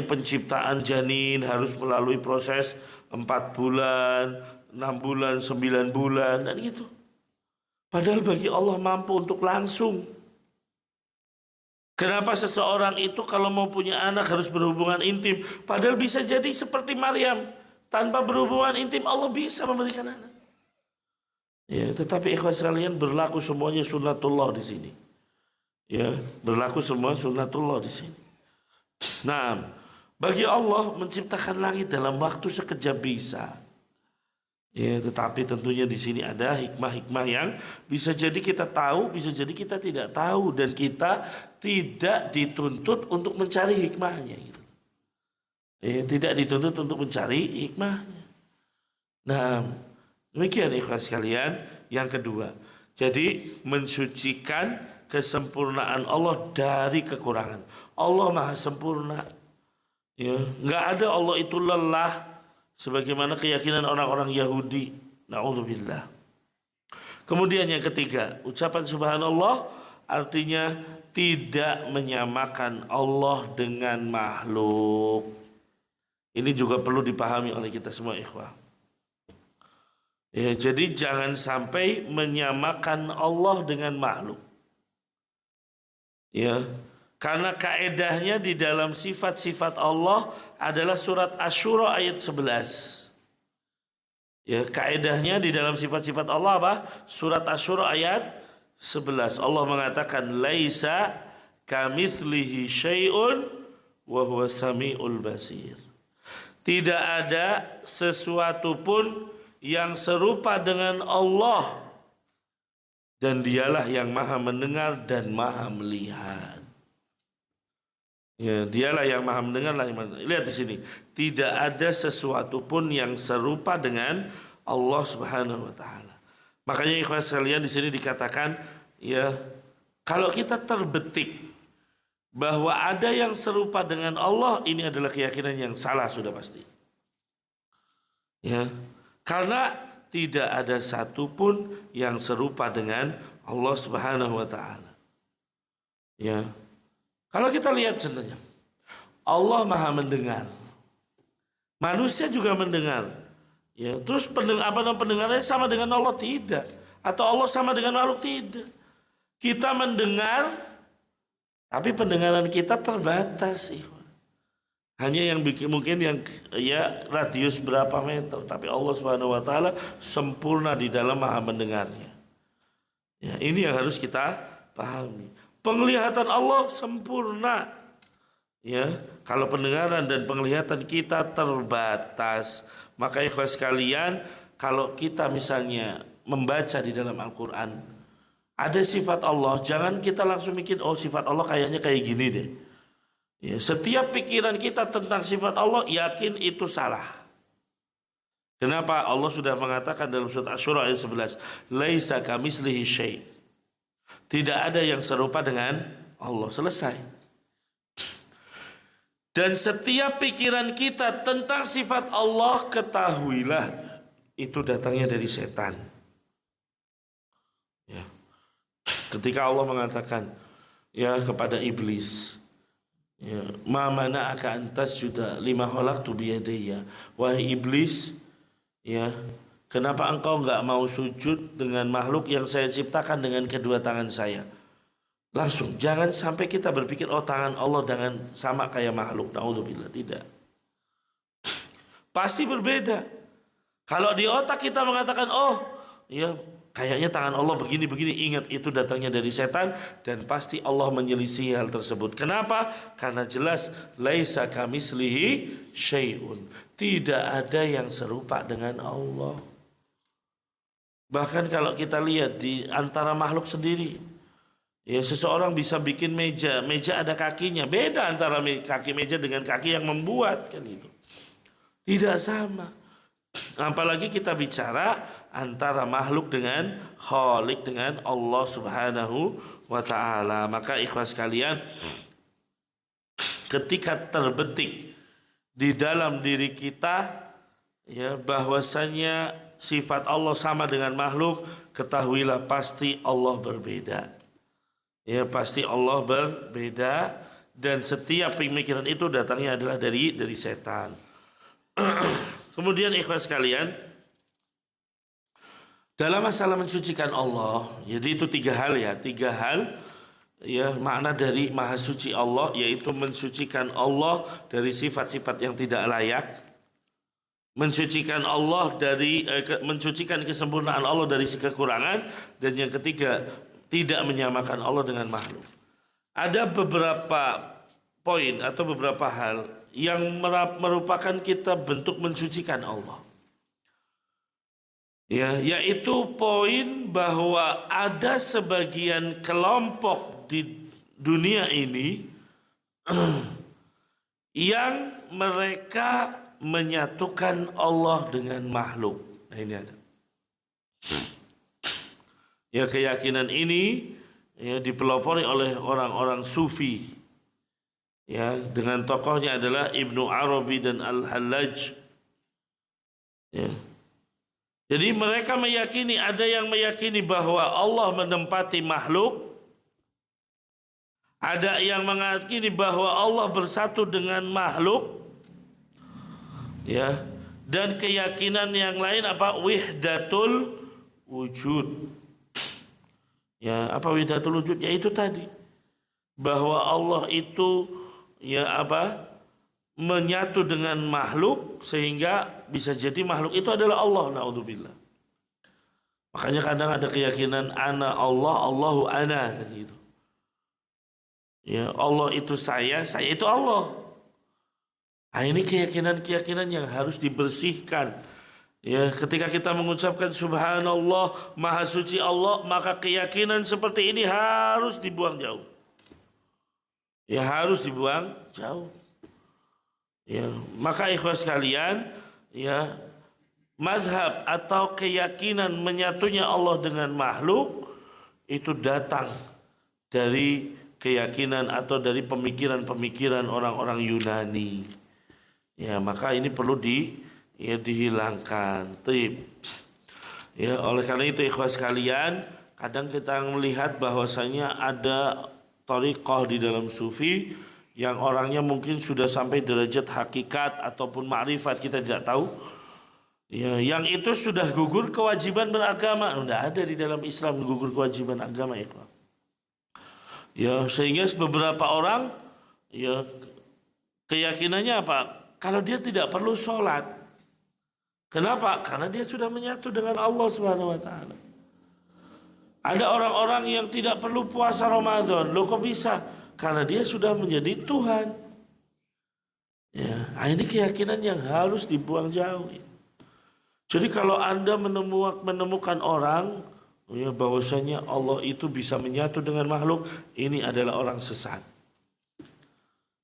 penciptaan janin harus melalui proses 4 bulan, 6 bulan, 9 bulan, dan gitu. Padahal bagi Allah mampu untuk langsung. Kenapa seseorang itu kalau mau punya anak harus berhubungan intim? Padahal bisa jadi seperti Maryam, tanpa berhubungan intim Allah bisa memberikan anak. Ya, tetapi ikhwas sekalian, berlaku semuanya sunnatullah di sini. Ya, berlaku semua sunnatullah di sini. Nah, bagi Allah menciptakan langit dalam waktu sekejap bisa. Ya, tetapi tentunya di sini ada hikmah-hikmah yang bisa jadi kita tahu, bisa jadi kita tidak tahu, dan kita tidak dituntut untuk mencari hikmahnya. Gitu. Ya, tidak dituntut untuk mencari hikmahnya. Nah, demikian ikhlas sekalian. Yang kedua, jadi mensucikan kesempurnaan Allah dari kekurangan. Allah maha sempurna. Ya, nggak ada Allah itu lelah sebagaimana keyakinan orang-orang Yahudi. Na'udzubillah. Kemudian yang ketiga, ucapan subhanallah artinya tidak menyamakan Allah dengan makhluk. Ini juga perlu dipahami oleh kita semua ikhwah. Ya, jadi jangan sampai menyamakan Allah dengan makhluk. Ya, karena kaedahnya di dalam sifat-sifat Allah adalah surat Asy-Syura ayat 11. Ya, kaedahnya di dalam sifat-sifat Allah apa? Surat Asy-Syura ayat 11. Allah mengatakan laisa kamitslihi syai'un wa huwas samiul basir. Tidak ada sesuatu pun yang serupa dengan Allah dan dialah yang maha mendengar dan maha melihat. Ya, dialah yang maha mendengar. Lihat di sini, tidak ada sesuatu pun yang serupa dengan Allah Subhanahu wa taala. Makanya ikhwan sekalian di sini dikatakan, ya, kalau kita terbetik bahwa ada yang serupa dengan Allah, ini adalah keyakinan yang salah sudah pasti. Ya, karena tidak ada satupun yang serupa dengan Allah Subhanahu wa taala. Ya. Kalau kita lihat sebenarnya, Allah maha mendengar. Manusia juga mendengar. Ya, terus pendengarannya sama dengan Allah? Tidak. Atau Allah sama dengan makhluk? Tidak. Kita mendengar, tapi pendengaran kita terbatas. Hanya yang mungkin yang ya radius berapa meter. Tapi Allah Subhanahu wa taala sempurna di dalam maha mendengarnya. Ya, ini yang harus kita pahami. Penglihatan Allah sempurna. Ya, kalau pendengaran dan penglihatan kita terbatas, maka ikhwan sekalian, kalau kita misalnya membaca di dalam Al-Qur'an ada sifat Allah, jangan kita langsung mikir oh sifat Allah kayaknya kayak gini deh. Ya, setiap pikiran kita tentang sifat Allah yakin itu salah. Kenapa? Allah sudah mengatakan dalam surat Asy-Syura ayat 11, laisa kamitslihi syai'. Tidak ada yang serupa dengan Allah. Selesai. Dan setiap pikiran kita tentang sifat Allah, ketahuilah itu datangnya dari setan. Ya. Ketika Allah mengatakan ya kepada iblis, ya, ma mana'aka an tasjuda lima khalaqtu biyadayya. Wahai iblis, ya, kenapa engkau enggak mau sujud dengan makhluk yang saya ciptakan dengan kedua tangan saya? Langsung, jangan sampai kita berpikir oh tangan Allah dengan sama kayak makhluk. Naudzubillah, tidak. Pasti berbeda. Kalau di otak kita mengatakan oh, ya kayaknya tangan Allah begini-begini, ingat itu datangnya dari setan dan pasti Allah menyelisih hal tersebut. Kenapa? Karena jelas laisa kamitslihi syai'un. Tidak ada yang serupa dengan Allah. Bahkan kalau kita lihat di antara makhluk sendiri, ya seseorang bisa bikin meja ada kakinya, beda antara kaki meja dengan kaki yang membuat, kan itu. Tidak sama. Apalagi kita bicara antara makhluk dengan Khalik, dengan Allah Subhanahu wa taala. Maka ikhwas sekalian, ketika terbetik di dalam diri kita ya bahwasanya sifat Allah sama dengan makhluk, ketahuilah pasti Allah berbeda. Ya, pasti Allah berbeda dan setiap pemikiran itu datangnya adalah dari setan. Kemudian ikhwas sekalian, dalam masalah mensucikan Allah, jadi itu tiga hal ya makna dari maha suci Allah, yaitu mensucikan Allah dari sifat-sifat yang tidak layak, mensucikan Allah dari mensucikan kesempurnaan Allah dari kekurangan, dan yang ketiga tidak menyamakan Allah dengan makhluk. Ada beberapa poin atau beberapa hal yang merupakan kita bentuk mensucikan Allah. Ya, yaitu poin bahwa ada sebagian kelompok di dunia ini yang mereka menyatukan Allah dengan makhluk. Nah, ini ada. Ya, keyakinan ini ya dipelopori oleh orang-orang sufi. Ya, dengan tokohnya adalah Ibnu Arabi dan Al-Hallaj. Ya. Jadi mereka meyakini, ada yang meyakini bahwa Allah menempati makhluk, ada yang meyakini bahwa Allah bersatu dengan makhluk, ya. Dan keyakinan yang lain apa? Wihdatul wujud. Ya, apa wihdatul wujud? Ya itu tadi, bahwa Allah itu ya apa? Menyatu dengan makhluk sehingga bisa jadi makhluk itu adalah Allah. Naudzubillah. Makanya kadang ada keyakinan ana Allah, Allahu ana gitu. Ya, Allah itu saya itu Allah. Nah, ini keyakinan-keyakinan yang harus dibersihkan. Ya, ketika kita mengucapkan subhanallah, maha suci Allah, maka keyakinan seperti ini harus dibuang jauh. Ya, harus dibuang jauh. Ya, maka ikhwas sekalian, ya, mazhab atau keyakinan menyatunya Allah dengan makhluk itu datang dari keyakinan atau dari pemikiran-pemikiran orang-orang Yunani. Ya, maka ini perlu dihilangkan. Ya, oleh karena itu ikhwas sekalian, kadang kita melihat bahwasanya ada thariqah di dalam sufi yang orangnya mungkin sudah sampai derajat hakikat ataupun ma'rifat, kita tidak tahu. Ya, yang itu sudah gugur kewajiban beragama. Tidak ada di dalam Islam gugur kewajiban agama, ikhwan. Ya, sehingga beberapa orang ya keyakinannya apa? Kalau dia tidak perlu sholat. Kenapa? Karena dia sudah menyatu dengan Allah Subhanahu wa taala. Ada orang-orang yang tidak perlu puasa Ramadan. Loh kok bisa? Karena dia sudah menjadi Tuhan. Ya, ini keyakinan yang harus dibuang jauh. Jadi kalau Anda menemukan orang ya bahwasanya Allah itu bisa menyatu dengan makhluk, ini adalah orang sesat.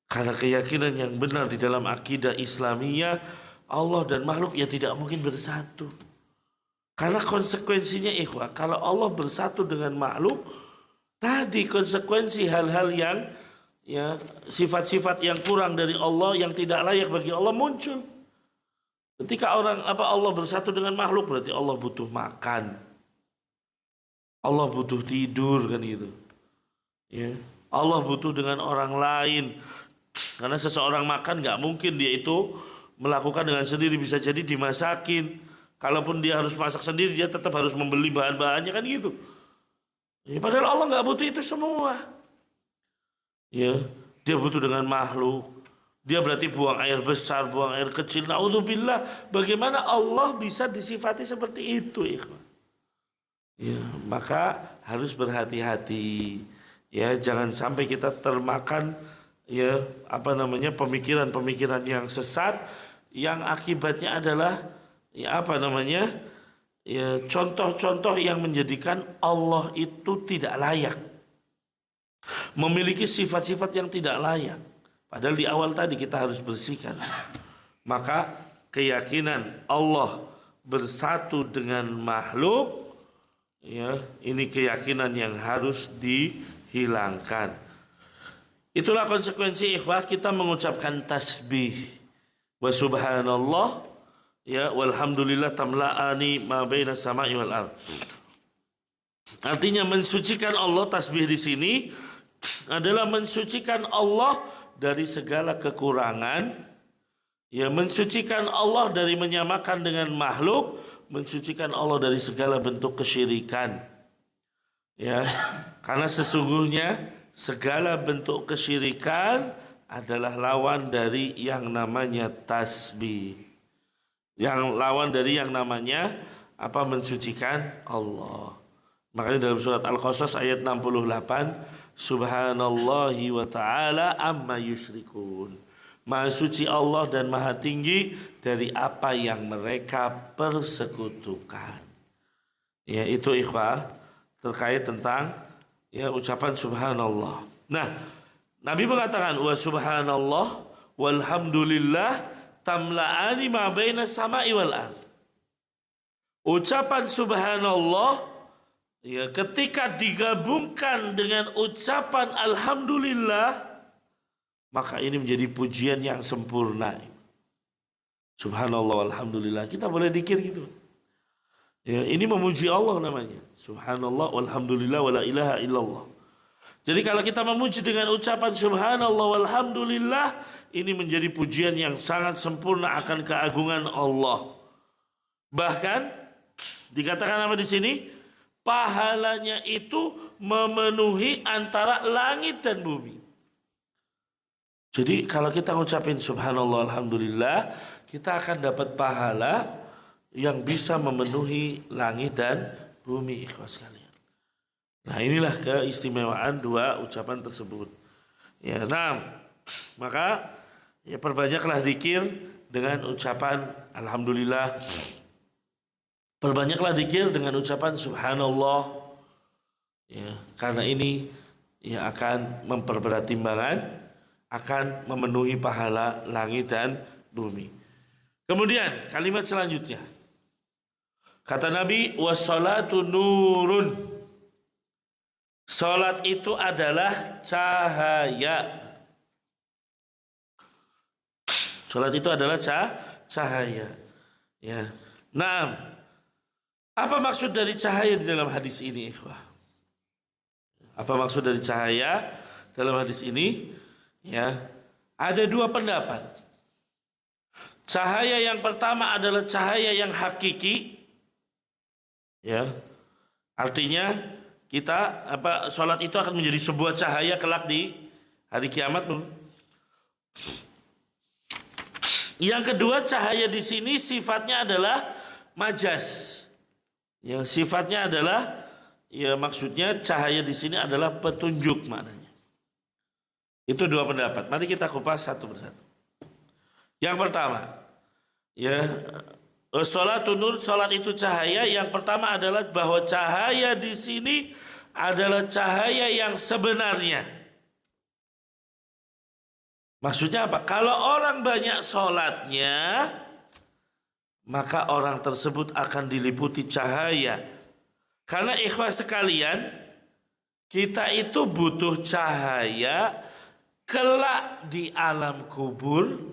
Karena keyakinan yang benar di dalam akidah Islamiyah, Allah dan makhluk ya tidak mungkin bersatu. Karena konsekuensinya ikhwah, kalau Allah bersatu dengan makhluk, tadi konsekuensi hal-hal yang ya sifat-sifat yang kurang dari Allah, yang tidak layak bagi Allah muncul. Ketika Allah bersatu dengan makhluk, berarti Allah butuh makan, Allah butuh tidur, kan gitu. Ya, Allah butuh dengan orang lain. Karena seseorang makan nggak mungkin dia itu melakukan dengan sendiri, bisa jadi dimasakin. Kalaupun dia harus masak sendiri, dia tetap harus membeli bahan-bahannya, kan gitu. Ya, padahal Allah nggak butuh itu semua. Ya, dia butuh dengan makhluk. Dia berarti buang air besar, buang air kecil. Naudzubillah, bagaimana Allah bisa disifati seperti itu, ikhwan? Ya, maka harus berhati-hati. Ya, jangan sampai kita termakan ya pemikiran-pemikiran yang sesat yang akibatnya adalah contoh-contoh yang menjadikan Allah itu tidak layak, memiliki sifat-sifat yang tidak layak. Padahal di awal tadi kita harus bersihkan. Maka keyakinan Allah bersatu dengan makhluk, ya, ini keyakinan yang harus dihilangkan. Itulah konsekuensi ikhwah kita mengucapkan tasbih. Wa subhanallah ya walhamdulillah tamla'ani ma baina sama'i wal ardh. Artinya mensucikan Allah, tasbih di sini adalah mensucikan Allah dari segala kekurangan. Ya, mensucikan Allah dari menyamakan dengan makhluk, mensucikan Allah dari segala bentuk kesyirikan. Ya, karena sesungguhnya segala bentuk kesyirikan adalah lawan dari yang namanya tasbih. Yang lawan dari yang namanya mensucikan Allah. Makanya dalam surat Al-Qasas ayat 68, Subhanallahi wa ta'ala amma yusyrikun. Maha suci Allah dan maha tinggi dari apa yang mereka persekutukan. Ya, itu ikhwah terkait tentang ya ucapan subhanallah. Nah, Nabi mengatakan wa subhanallah walhamdulillah tamla'ani ma baina sama'i wal ardh. Ucapan subhanallah ya ketika digabungkan dengan ucapan alhamdulillah, maka ini menjadi pujian yang sempurna. Subhanallah, alhamdulillah. Kita boleh zikir gitu. Ya, ini memuji Allah namanya. Subhanallah, walhamdulillah, wala ilaha illallah. Jadi kalau kita memuji dengan ucapan subhanallah, walhamdulillah, ini menjadi pujian yang sangat sempurna akan keagungan Allah. Bahkan dikatakan apa di sini? Pahalanya itu memenuhi antara langit dan bumi. Jadi kalau kita ngucapin subhanallah, alhamdulillah, kita akan dapat pahala yang bisa memenuhi langit dan bumi, ikhwas sekalian. Nah, inilah keistimewaan dua ucapan tersebut. Ya, maka ya perbanyaklah zikir dengan ucapan alhamdulillah. Perbanyaklah zikir dengan ucapan subhanallah. Ya, karena ini ya akan memperberat timbangan, akan memenuhi pahala langit dan bumi. Kemudian kalimat selanjutnya. Kata Nabi, wassalatu nurun. Salat itu adalah cahaya. Salat itu adalah cahaya. Ya. Nah, apa maksud dari cahaya di dalam hadis ini, ikhwah? Apa maksud dari cahaya dalam hadis ini? Ya, ada dua pendapat. Cahaya yang pertama adalah cahaya yang hakiki. Ya. Artinya salat itu akan menjadi sebuah cahaya kelak di hari kiamat. Yang kedua, cahaya di sini sifatnya adalah majas. Yang sifatnya adalah, ya maksudnya cahaya di sini adalah petunjuk maknanya. Itu dua pendapat. Mari kita kupas satu persatu. Yang pertama, ya salatun nur, salat itu cahaya. Yang pertama adalah bahwa cahaya di sini adalah cahaya yang sebenarnya. Maksudnya apa? Kalau orang banyak salatnya, maka orang tersebut akan diliputi cahaya. Karena ikhwah sekalian, kita itu butuh cahaya kelak di alam kubur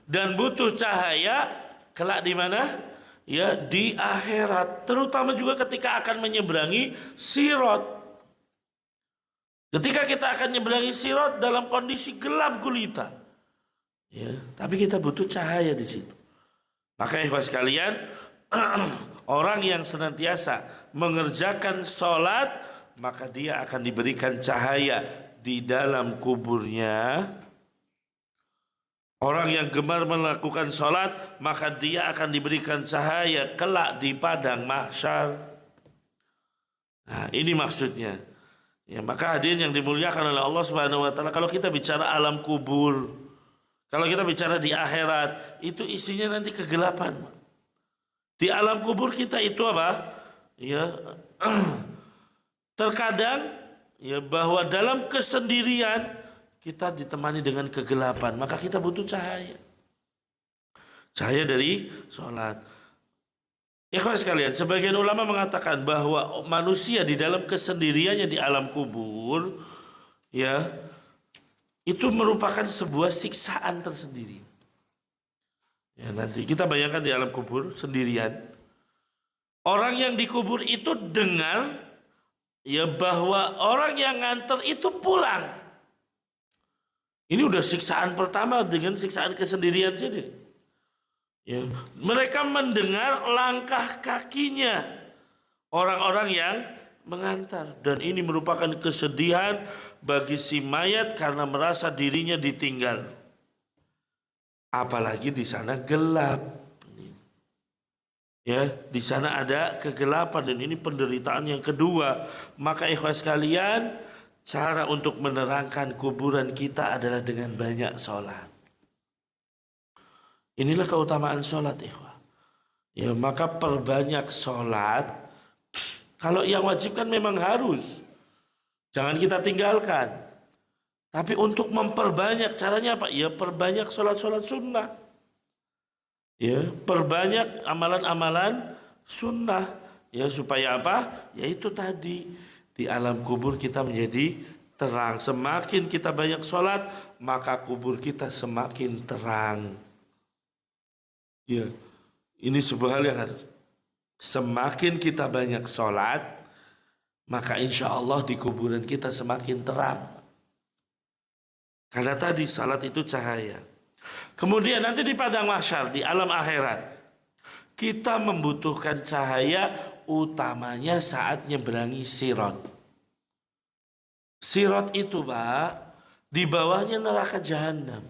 dan butuh cahaya kelak di mana? Ya, di akhirat, terutama juga ketika akan menyeberangi sirat. Ketika kita akan menyeberangi sirat dalam kondisi gelap gulita. Ya, tapi kita butuh cahaya di situ. Maka ikhwah sekalian, orang yang senantiasa mengerjakan sholat, maka dia akan diberikan cahaya di dalam kuburnya. Orang yang gemar melakukan sholat, maka dia akan diberikan cahaya kelak di padang mahsyar. Nah, ini maksudnya. Ya, maka hadirin yang dimuliakan oleh Allah Subhanahu wa taala, kalau kita bicara alam kubur, kalau kita bicara di akhirat, itu isinya nanti kegelapan. Di alam kubur kita itu apa? Ya, terkadang ya bahwa dalam kesendirian kita ditemani dengan kegelapan, maka kita butuh cahaya. Cahaya dari sholat. Ikhwan sekalian, sebagian ulama mengatakan bahwa manusia di dalam kesendiriannya di alam kubur, ya, itu merupakan sebuah siksaan tersendiri. Ya, nanti kita bayangkan di alam kubur sendirian. Orang yang dikubur itu dengar ya bahwa orang yang nganter itu pulang. Ini udah siksaan pertama dengan siksaan kesendirian jadi. Ya, mereka mendengar langkah kakinya orang-orang yang mengantar, dan ini merupakan kesedihan bagi si mayat karena merasa dirinya ditinggal. Apalagi di sana gelap. Ya, di sana ada kegelapan, dan ini penderitaan yang kedua. Maka ikhwas sekalian, cara untuk menerangkan kuburan kita adalah dengan banyak sholat. Inilah keutamaan sholat, ikhwah. Ya, maka perbanyak sholat. Kalau yang wajib kan memang harus, jangan kita tinggalkan. Tapi untuk memperbanyak, caranya apa? Ya perbanyak sholat-sholat sunnah. Ya, perbanyak amalan-amalan sunnah. Ya, supaya apa? Ya itu tadi, di alam kubur kita menjadi terang. Semakin kita banyak sholat, maka kubur kita semakin terang. Ya, ini sebuah hal yang harus. Semakin kita banyak sholat, maka insya Allah di kuburan kita semakin terang. Karena tadi salat itu cahaya. Kemudian nanti di padang mahsyar, di alam akhirat, kita membutuhkan cahaya utamanya saat nyeberangi sirat. Sirat itu, Pak, di bawahnya neraka jahanam.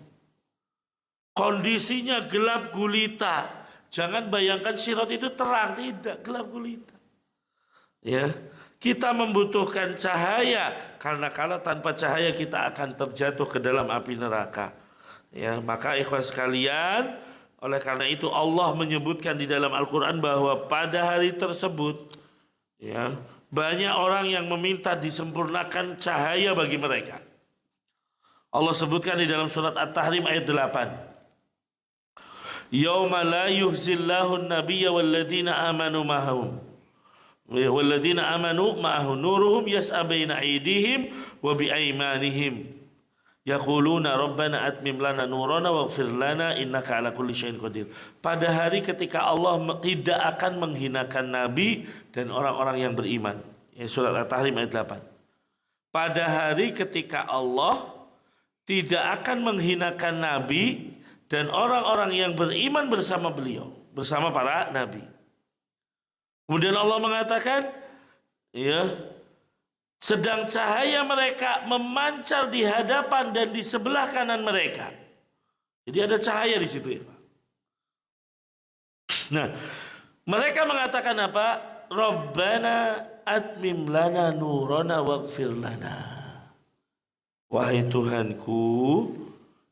Kondisinya gelap gulita. Jangan bayangkan sirat itu terang, tidak, gelap gulita. Ya, kita membutuhkan cahaya karena kalau tanpa cahaya kita akan terjatuh ke dalam api neraka. Ya, maka ikhwan sekalian, oleh karena itu Allah menyebutkan di dalam Al-Qur'an bahwa pada hari tersebut, ya, banyak orang yang meminta disempurnakan cahaya bagi mereka. Allah sebutkan di dalam surat At-Tahrim ayat 8. Yauma la yuhzillahu an-nabiyya walladzina amanu ma'ahum walladzina amanu ma'ahu nuruhum yas'a baina aydihim wa biaymanihim yaquluna rabbana atmim lana nurana waghfir lana innaka ala kulli syai'in qadir. Pada hari ketika Allah tidak akan menghinakan nabi dan orang-orang yang beriman. Ya, surat At-Tahrim ayat 8. Pada hari ketika Allah tidak akan menghinakan nabi dan orang-orang yang beriman bersama beliau, bersama para nabi. Kemudian Allah mengatakan, ya, sedang cahaya mereka memancar di hadapan dan di sebelah kanan mereka. Jadi ada cahaya di situ, ya. Nah, mereka mengatakan apa? Rabbana atmim lana nurana waghfir lana. Wahai Tuhanku,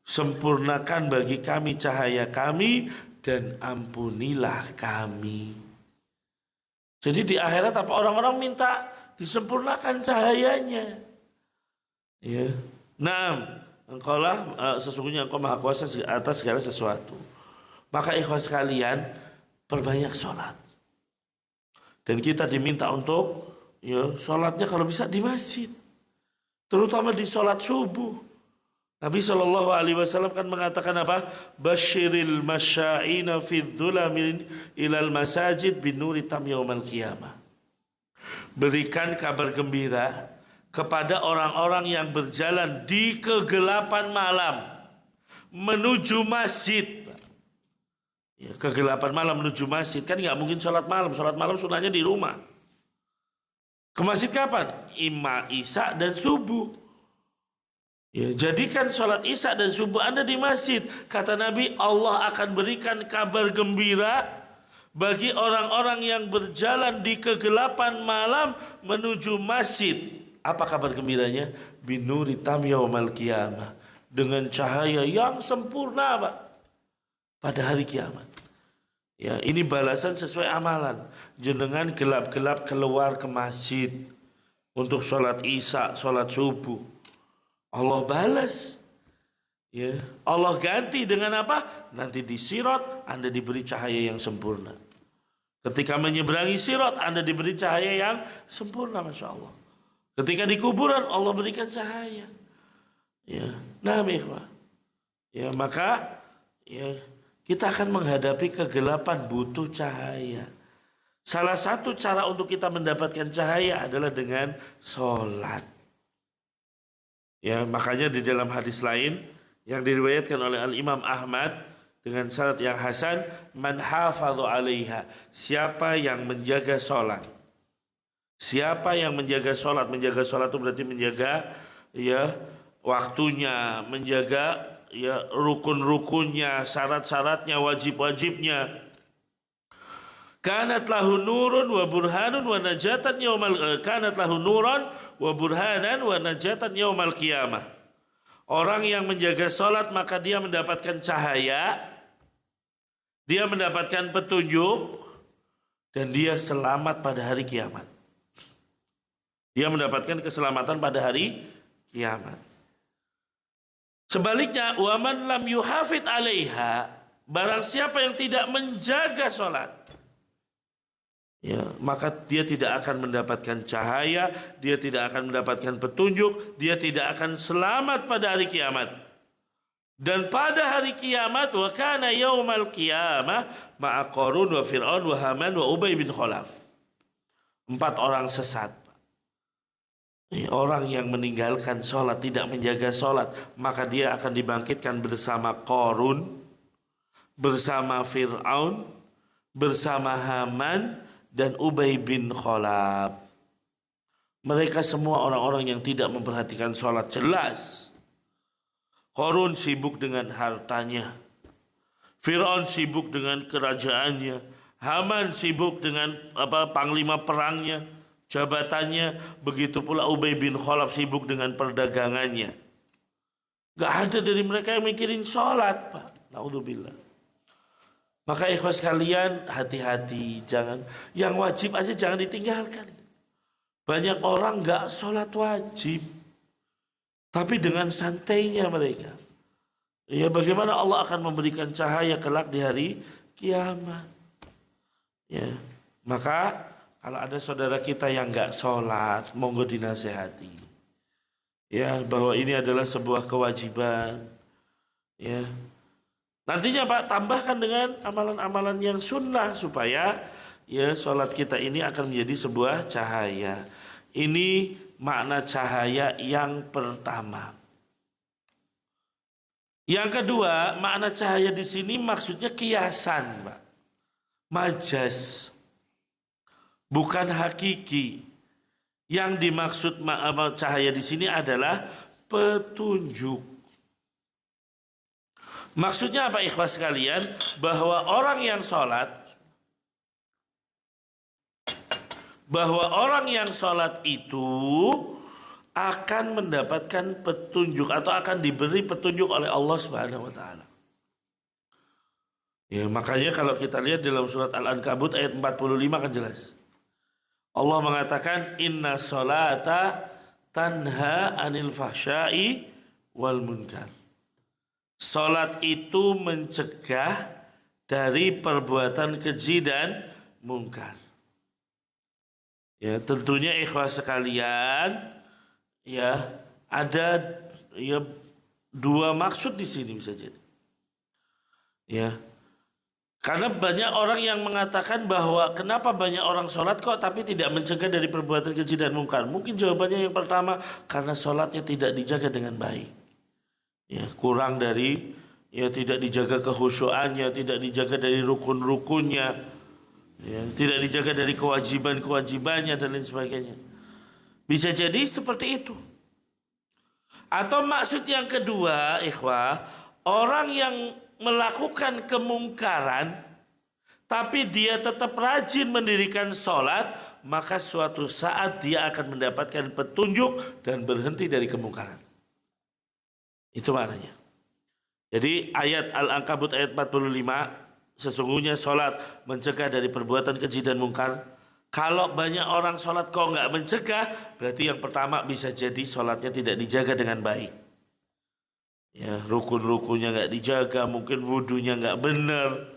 sempurnakan bagi kami cahaya kami dan ampunilah kami. Jadi di akhirat apa orang-orang minta disempurnakan cahayanya. Ya. Nah, engkaulah sesungguhnya engkau maha kuasa atas segala sesuatu. Maka ikhwan sekalian, perbanyak sholat. Dan kita diminta untuk, ya, sholatnya kalau bisa di masjid. Terutama di sholat subuh. Nabi SAW kan mengatakan apa? Basyiril masya'ina fid dhulamin ilal masajid binuri tam yaumal qiyamah. Berikan kabar gembira kepada orang-orang yang berjalan di kegelapan malam menuju masjid. Ya, kegelapan malam menuju masjid, kan nggak mungkin sholat malam. Sholat malam sunahnya di rumah. Ke masjid kapan? Imam Isya dan subuh. Ya, jadikan sholat Isya dan subuh Anda di masjid. Kata Nabi, Allah akan berikan kabar gembira bagi orang-orang yang berjalan di kegelapan malam menuju masjid. Apa kabar gembiranya? Binuri tam yaumal qiyamah. Dengan cahaya yang sempurna, Pak, pada hari kiamat. Ya, ini balasan sesuai amalan. Jenengan gelap-gelap keluar ke masjid untuk sholat Isya, sholat subuh. Allah balas, ya, Allah ganti dengan apa? Nanti di sirat Anda diberi cahaya yang sempurna. Ketika menyeberangi sirat Anda diberi cahaya yang sempurna, masya Allah. Ketika di kuburan Allah berikan cahaya. Ya, nah, ya, maka, ya, kita akan menghadapi kegelapan, butuh cahaya. Salah satu cara untuk kita mendapatkan cahaya adalah dengan sholat. Ya, makanya di dalam hadis lain yang diriwayatkan oleh Al-Imam Ahmad dengan syarat yang hasan, man hafadhu 'alaiha, siapa yang menjaga sholat. Siapa yang menjaga sholat itu berarti menjaga, ya, waktunya, menjaga, ya, rukun-rukunnya, syarat-syaratnya, wajib-wajibnya. Kanat lahu nurun wa burhanun wa najatan yaumal kanat lahu nuran wa burhanan wa najatan yaumal qiyamah. Orang yang menjaga salat maka dia mendapatkan cahaya, dia mendapatkan petunjuk, dan dia selamat pada hari kiamat. Dia mendapatkan keselamatan pada hari kiamat. Sebaliknya, wa man lam yuhafid 'alaiha, barang siapa yang tidak menjaga salat, ya, maka dia tidak akan mendapatkan cahaya, dia tidak akan mendapatkan petunjuk, dia tidak akan selamat pada hari kiamat. Dan pada hari kiamat, wa kana yaumal qiyamah ma'a Qarun wa Fir'aun wa Haman wa Ubay bin Khalaf. 4 orang sesat. Orang yang meninggalkan sholat, tidak menjaga sholat, maka dia akan dibangkitkan bersama Qarun, bersama Fir'aun, bersama Haman, dan Ubay bin Khalaf. Mereka semua orang-orang yang tidak memperhatikan sholat. Jelas Qarun sibuk dengan hartanya, Fir'aun sibuk dengan kerajaannya, Haman sibuk dengan panglima perangnya, jabatannya. Begitu pula Ubay bin Khalaf sibuk dengan perdagangannya. Gak ada dari mereka yang mikirin sholat, Pak. Naudzubillah. Maka ikhwas sekalian, hati-hati, jangan yang wajib aja jangan ditinggalkan. Banyak orang gak sholat wajib, tapi dengan santainya mereka. Ya, bagaimana Allah akan memberikan cahaya kelak di hari kiamat. Ya, maka kalau ada saudara kita yang nggak sholat, monggo dinasehati. Ya, bahwa ini adalah sebuah kewajiban. Ya, nantinya Pak tambahkan dengan amalan-amalan yang sunnah supaya ya sholat kita ini akan menjadi sebuah cahaya. Ini makna cahaya yang pertama. Yang kedua, makna cahaya di sini maksudnya kiasan, Pak. Majas, bukan hakiki. Yang dimaksud cahaya di sini adalah petunjuk. Maksudnya apa ikhwas sekalian? Bahwa orang yang sholat itu akan mendapatkan petunjuk atau akan diberi petunjuk oleh Allah Subhanahu wa taala. Ya, makanya kalau kita lihat dalam surat Al-Ankabut ayat 45 kan jelas. Allah mengatakan inna sholata tanha anil fahsya'i wal munkar. Salat itu mencegah dari perbuatan keji dan mungkar. Ya, tentunya ikhwas sekalian, ya, ada ya 2 maksud di sini bisa jadi. Ya. Karena banyak orang yang mengatakan bahwa kenapa banyak orang sholat kok tapi tidak mencegah dari perbuatan keji dan mungkar. Mungkin jawabannya yang pertama karena sholatnya tidak dijaga dengan baik. Ya, kurang dari ya tidak dijaga kehusuannya, tidak dijaga dari rukun-rukunnya, ya, tidak dijaga dari kewajiban-kewajibannya dan lain sebagainya. Bisa jadi seperti itu. Atau maksud yang kedua, ikhwah, orang yang melakukan kemungkaran tapi dia tetap rajin mendirikan sholat, maka suatu saat dia akan mendapatkan petunjuk dan berhenti dari kemungkaran. Itu maknanya. Jadi ayat Al-Ankabut ayat 45, sesungguhnya sholat mencegah dari perbuatan keji dan mungkar. Kalau banyak orang sholat kok nggak mencegah, berarti yang pertama bisa jadi sholatnya tidak dijaga dengan baik. Ya, rukun-rukunnya nggak dijaga, mungkin wudunya nggak benar,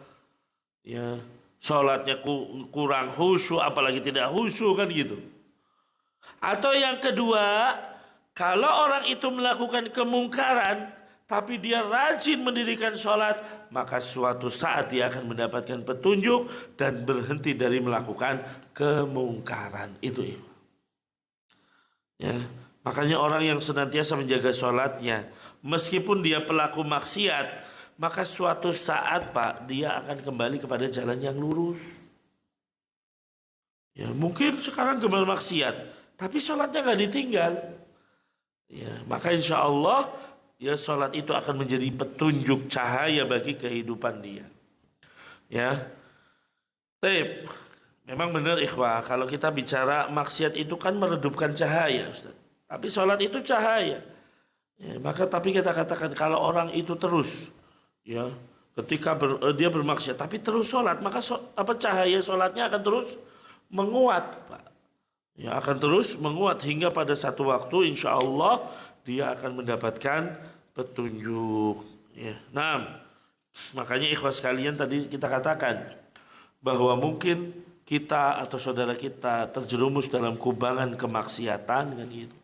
ya, sholatnya kurang khusyuk, apalagi tidak khusyuk kan gitu. Atau yang kedua, kalau orang itu melakukan kemungkaran, tapi dia rajin mendirikan sholat, maka suatu saat dia akan mendapatkan petunjuk dan berhenti dari melakukan kemungkaran itu. Ya, makanya orang yang senantiasa menjaga sholatnya, meskipun dia pelaku maksiat, maka suatu saat Pak, dia akan kembali kepada jalan yang lurus. Ya, mungkin sekarang gemar maksiat, tapi sholatnya nggak ditinggal. Ya, maka insya Allah ya sholat itu akan menjadi petunjuk cahaya bagi kehidupan dia. Ya, tapi memang benar ikhwah, kalau kita bicara maksiat itu kan meredupkan cahaya, Ustaz. Tapi sholat itu cahaya. Ya, maka tapi kita katakan kalau orang itu terus, ya, ketika dia bermaksiat tapi terus sholat, maka cahaya sholatnya akan terus menguat, Pak. Ya, akan terus menguat hingga pada satu waktu insya Allah dia akan mendapatkan petunjuk. Ya. Nah, makanya ikhwas sekalian tadi kita katakan bahwa mungkin kita atau saudara kita terjerumus dalam kubangan kemaksiatan kan gitu.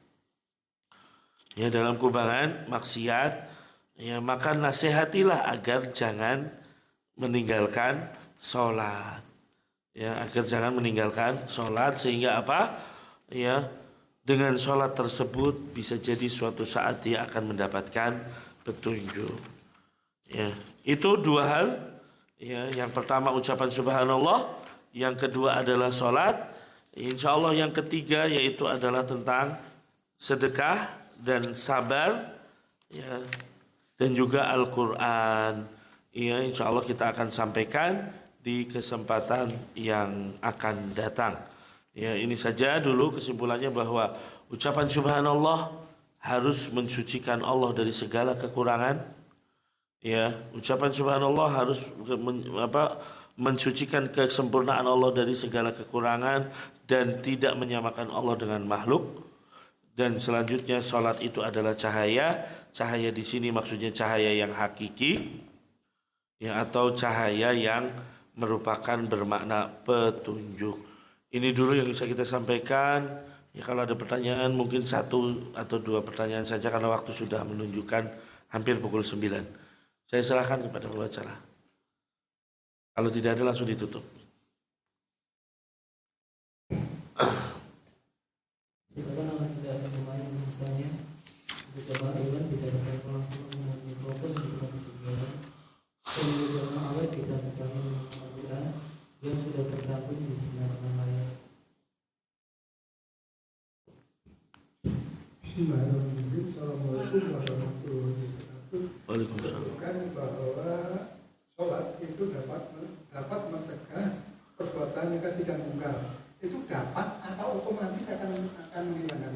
Ya, dalam kubangan maksiat, ya maka nasihatilah agar jangan meninggalkan sholat. Ya, agar jangan meninggalkan sholat, sehingga apa? Ya, dengan sholat tersebut bisa jadi suatu saat dia akan mendapatkan petunjuk. Ya, itu dua hal. Ya, yang pertama ucapan subhanallah, yang kedua adalah sholat. Insya Allah yang ketiga yaitu adalah tentang sedekah dan sabar, ya, dan juga Al-Quran. Ya, insya Allah kita akan sampaikan di kesempatan yang akan datang. Ya, ini saja dulu kesimpulannya, bahwa ucapan subhanallah harus mensucikan Allah dari segala kekurangan. Ya, ucapan subhanallah harus mensucikan kesempurnaan Allah dari segala kekurangan dan tidak menyamakan Allah dengan makhluk. Dan selanjutnya salat itu adalah cahaya. Cahaya di sini maksudnya cahaya yang hakiki, ya, atau cahaya yang merupakan bermakna petunjuk. Ini dulu yang bisa kita sampaikan. Ya, kalau ada pertanyaan mungkin satu atau dua pertanyaan saja karena waktu sudah menunjukkan hampir pukul 9. Saya serahkan kepada pembicara. Kalau tidak ada langsung ditutup.
Silakan kalau tidak ada pemain yang bertanya, jika Pak Iwan bisa bertanya langsung dengan mikrofon di depan sebelah. Kemudian awet bisa bertanya dengan Al-Quran yang sudah tergabung di sebelah kanan layar.
Bismillahirrahmanirrahim. Assalamualaikum warahmatullahi wabarakatuh.
Waalaikumsalam.
Bukan bahwa sholat itu dapat mencegah perbuatan keji dan mungkar. Itu dapat atau otomatis akan menghilangkan.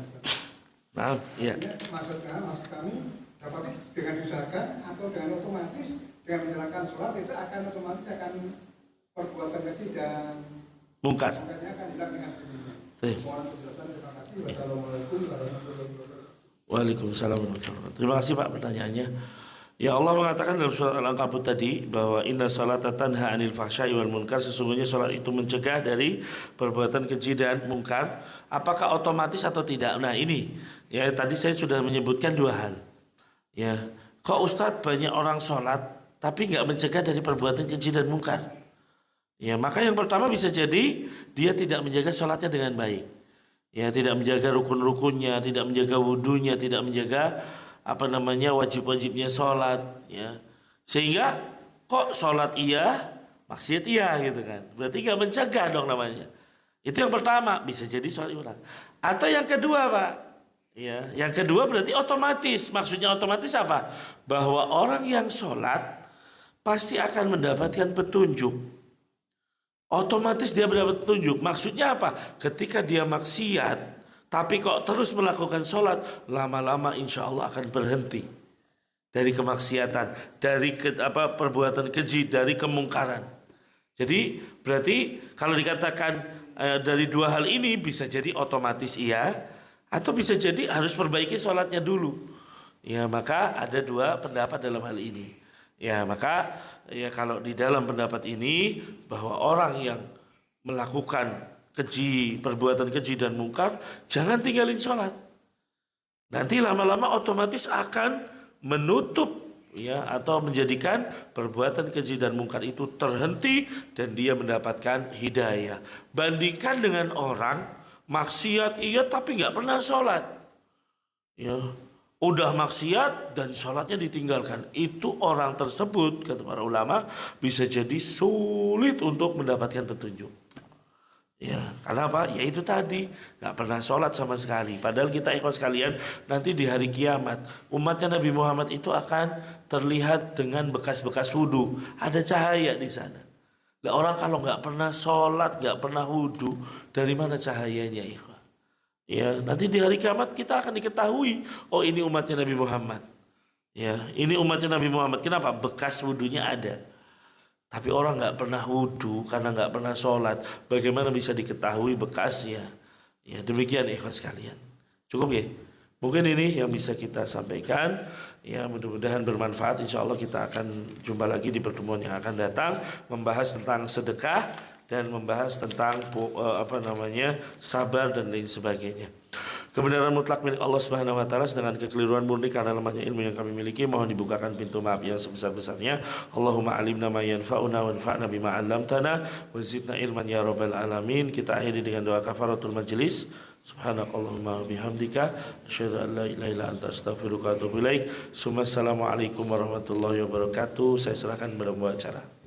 Nah, iya.
Maksud kami dapat dengan diusahakan atau dengan otomatis dengan menjalankan sholat itu akan otomatis akan perbuatan keji dan
mungkar
akan hilang dengan sendirinya. Mohon penjelasan, terima kasih. Wassalamualaikum warahmatullahi wabarakatuh.
Waalaikumsalam warahmatullahi wabarakatuh. Terima kasih Pak pertanyaannya. Ya, Allah mengatakan dalam surat Al-Ankabut tadi bahwa inna salata tanha 'anil fahsya'i wal munkar, sesungguhnya salat itu mencegah dari perbuatan keji dan mungkar. Apakah otomatis atau tidak? Nah, ini ya tadi saya sudah menyebutkan dua hal. Ya, kok Ustadz banyak orang salat tapi nggak mencegah dari perbuatan keji dan mungkar? Ya, maka yang pertama bisa jadi dia tidak menjaga salatnya dengan baik. Ya, tidak menjaga rukun-rukunnya, tidak menjaga wudunya, tidak menjaga wajib-wajibnya sholat, ya, sehingga kok sholat iya, maksiat iya gitu kan, berarti nggak mencegah dong namanya. Itu yang pertama, bisa jadi sholat ulang. Atau yang kedua Pak, ya, yang kedua berarti otomatis. Maksudnya otomatis apa? Bahwa orang yang sholat pasti akan mendapatkan petunjuk. Otomatis dia mendapat petunjuk. Maksudnya apa? Ketika dia maksiat tapi kok terus melakukan sholat, lama-lama insya Allah akan berhenti dari kemaksiatan, dari perbuatan keji, dari kemungkaran. Jadi berarti kalau dikatakan dari dua hal ini bisa jadi otomatis iya, atau bisa jadi harus perbaiki sholatnya dulu. Ya, maka ada dua pendapat dalam hal ini. Ya, maka ya kalau di dalam pendapat ini bahwa orang yang melakukan perbuatan keji dan mungkar, jangan tinggalin sholat. Nanti lama-lama otomatis akan menutup, ya, atau menjadikan perbuatan keji dan mungkar itu terhenti dan dia mendapatkan hidayah. Bandingkan dengan orang maksiat iya tapi nggak pernah sholat, ya, udah maksiat dan sholatnya ditinggalkan. Itu orang tersebut kata para ulama bisa jadi sulit untuk mendapatkan petunjuk. Ya, karena apa? Ya itu tadi, nggak pernah sholat sama sekali. Padahal kita ikhwan sekalian, nanti di hari kiamat umatnya Nabi Muhammad itu akan terlihat dengan bekas-bekas wudhu. Ada cahaya di sana. Nah, orang kalau nggak pernah sholat, nggak pernah wudhu, dari mana cahayanya, ikhwan? Ya, nanti di hari kiamat kita akan diketahui, oh ini umatnya Nabi Muhammad. Ya, ini umatnya Nabi Muhammad. Kenapa? Bekas wudhunya ada. Tapi orang nggak pernah wudhu karena nggak pernah sholat, bagaimana bisa diketahui bekasnya? Ya, demikian ikhwas sekalian. Cukup ya? Mungkin ini yang bisa kita sampaikan. Ya, mudah-mudahan bermanfaat. Insya Allah kita akan jumpa lagi di pertemuan yang akan datang, membahas tentang sedekah dan membahas tentang sabar dan lain sebagainya. Kebenaran mutlak milik Allah Subhanahu wa taala, sedangkan kekeliruan murni karena lemahnya ilmu yang kami miliki. Mohon dibukakan pintu maaf yang sebesar-besarnya. Allahumma alimna ma yanfa'una wanfa'na bima 'allamtana wa zidna ilman ya rabbal alamin. Kita akhiri dengan doa kafaratul majlis. Subhanakallahumma wa bihamdika asyhadu an la ilaha illa anta astaghfiruka wa atubu ilaik. Assalamualaikum warahmatullahi wabarakatuh. Saya serahkan kepada pembawa acara.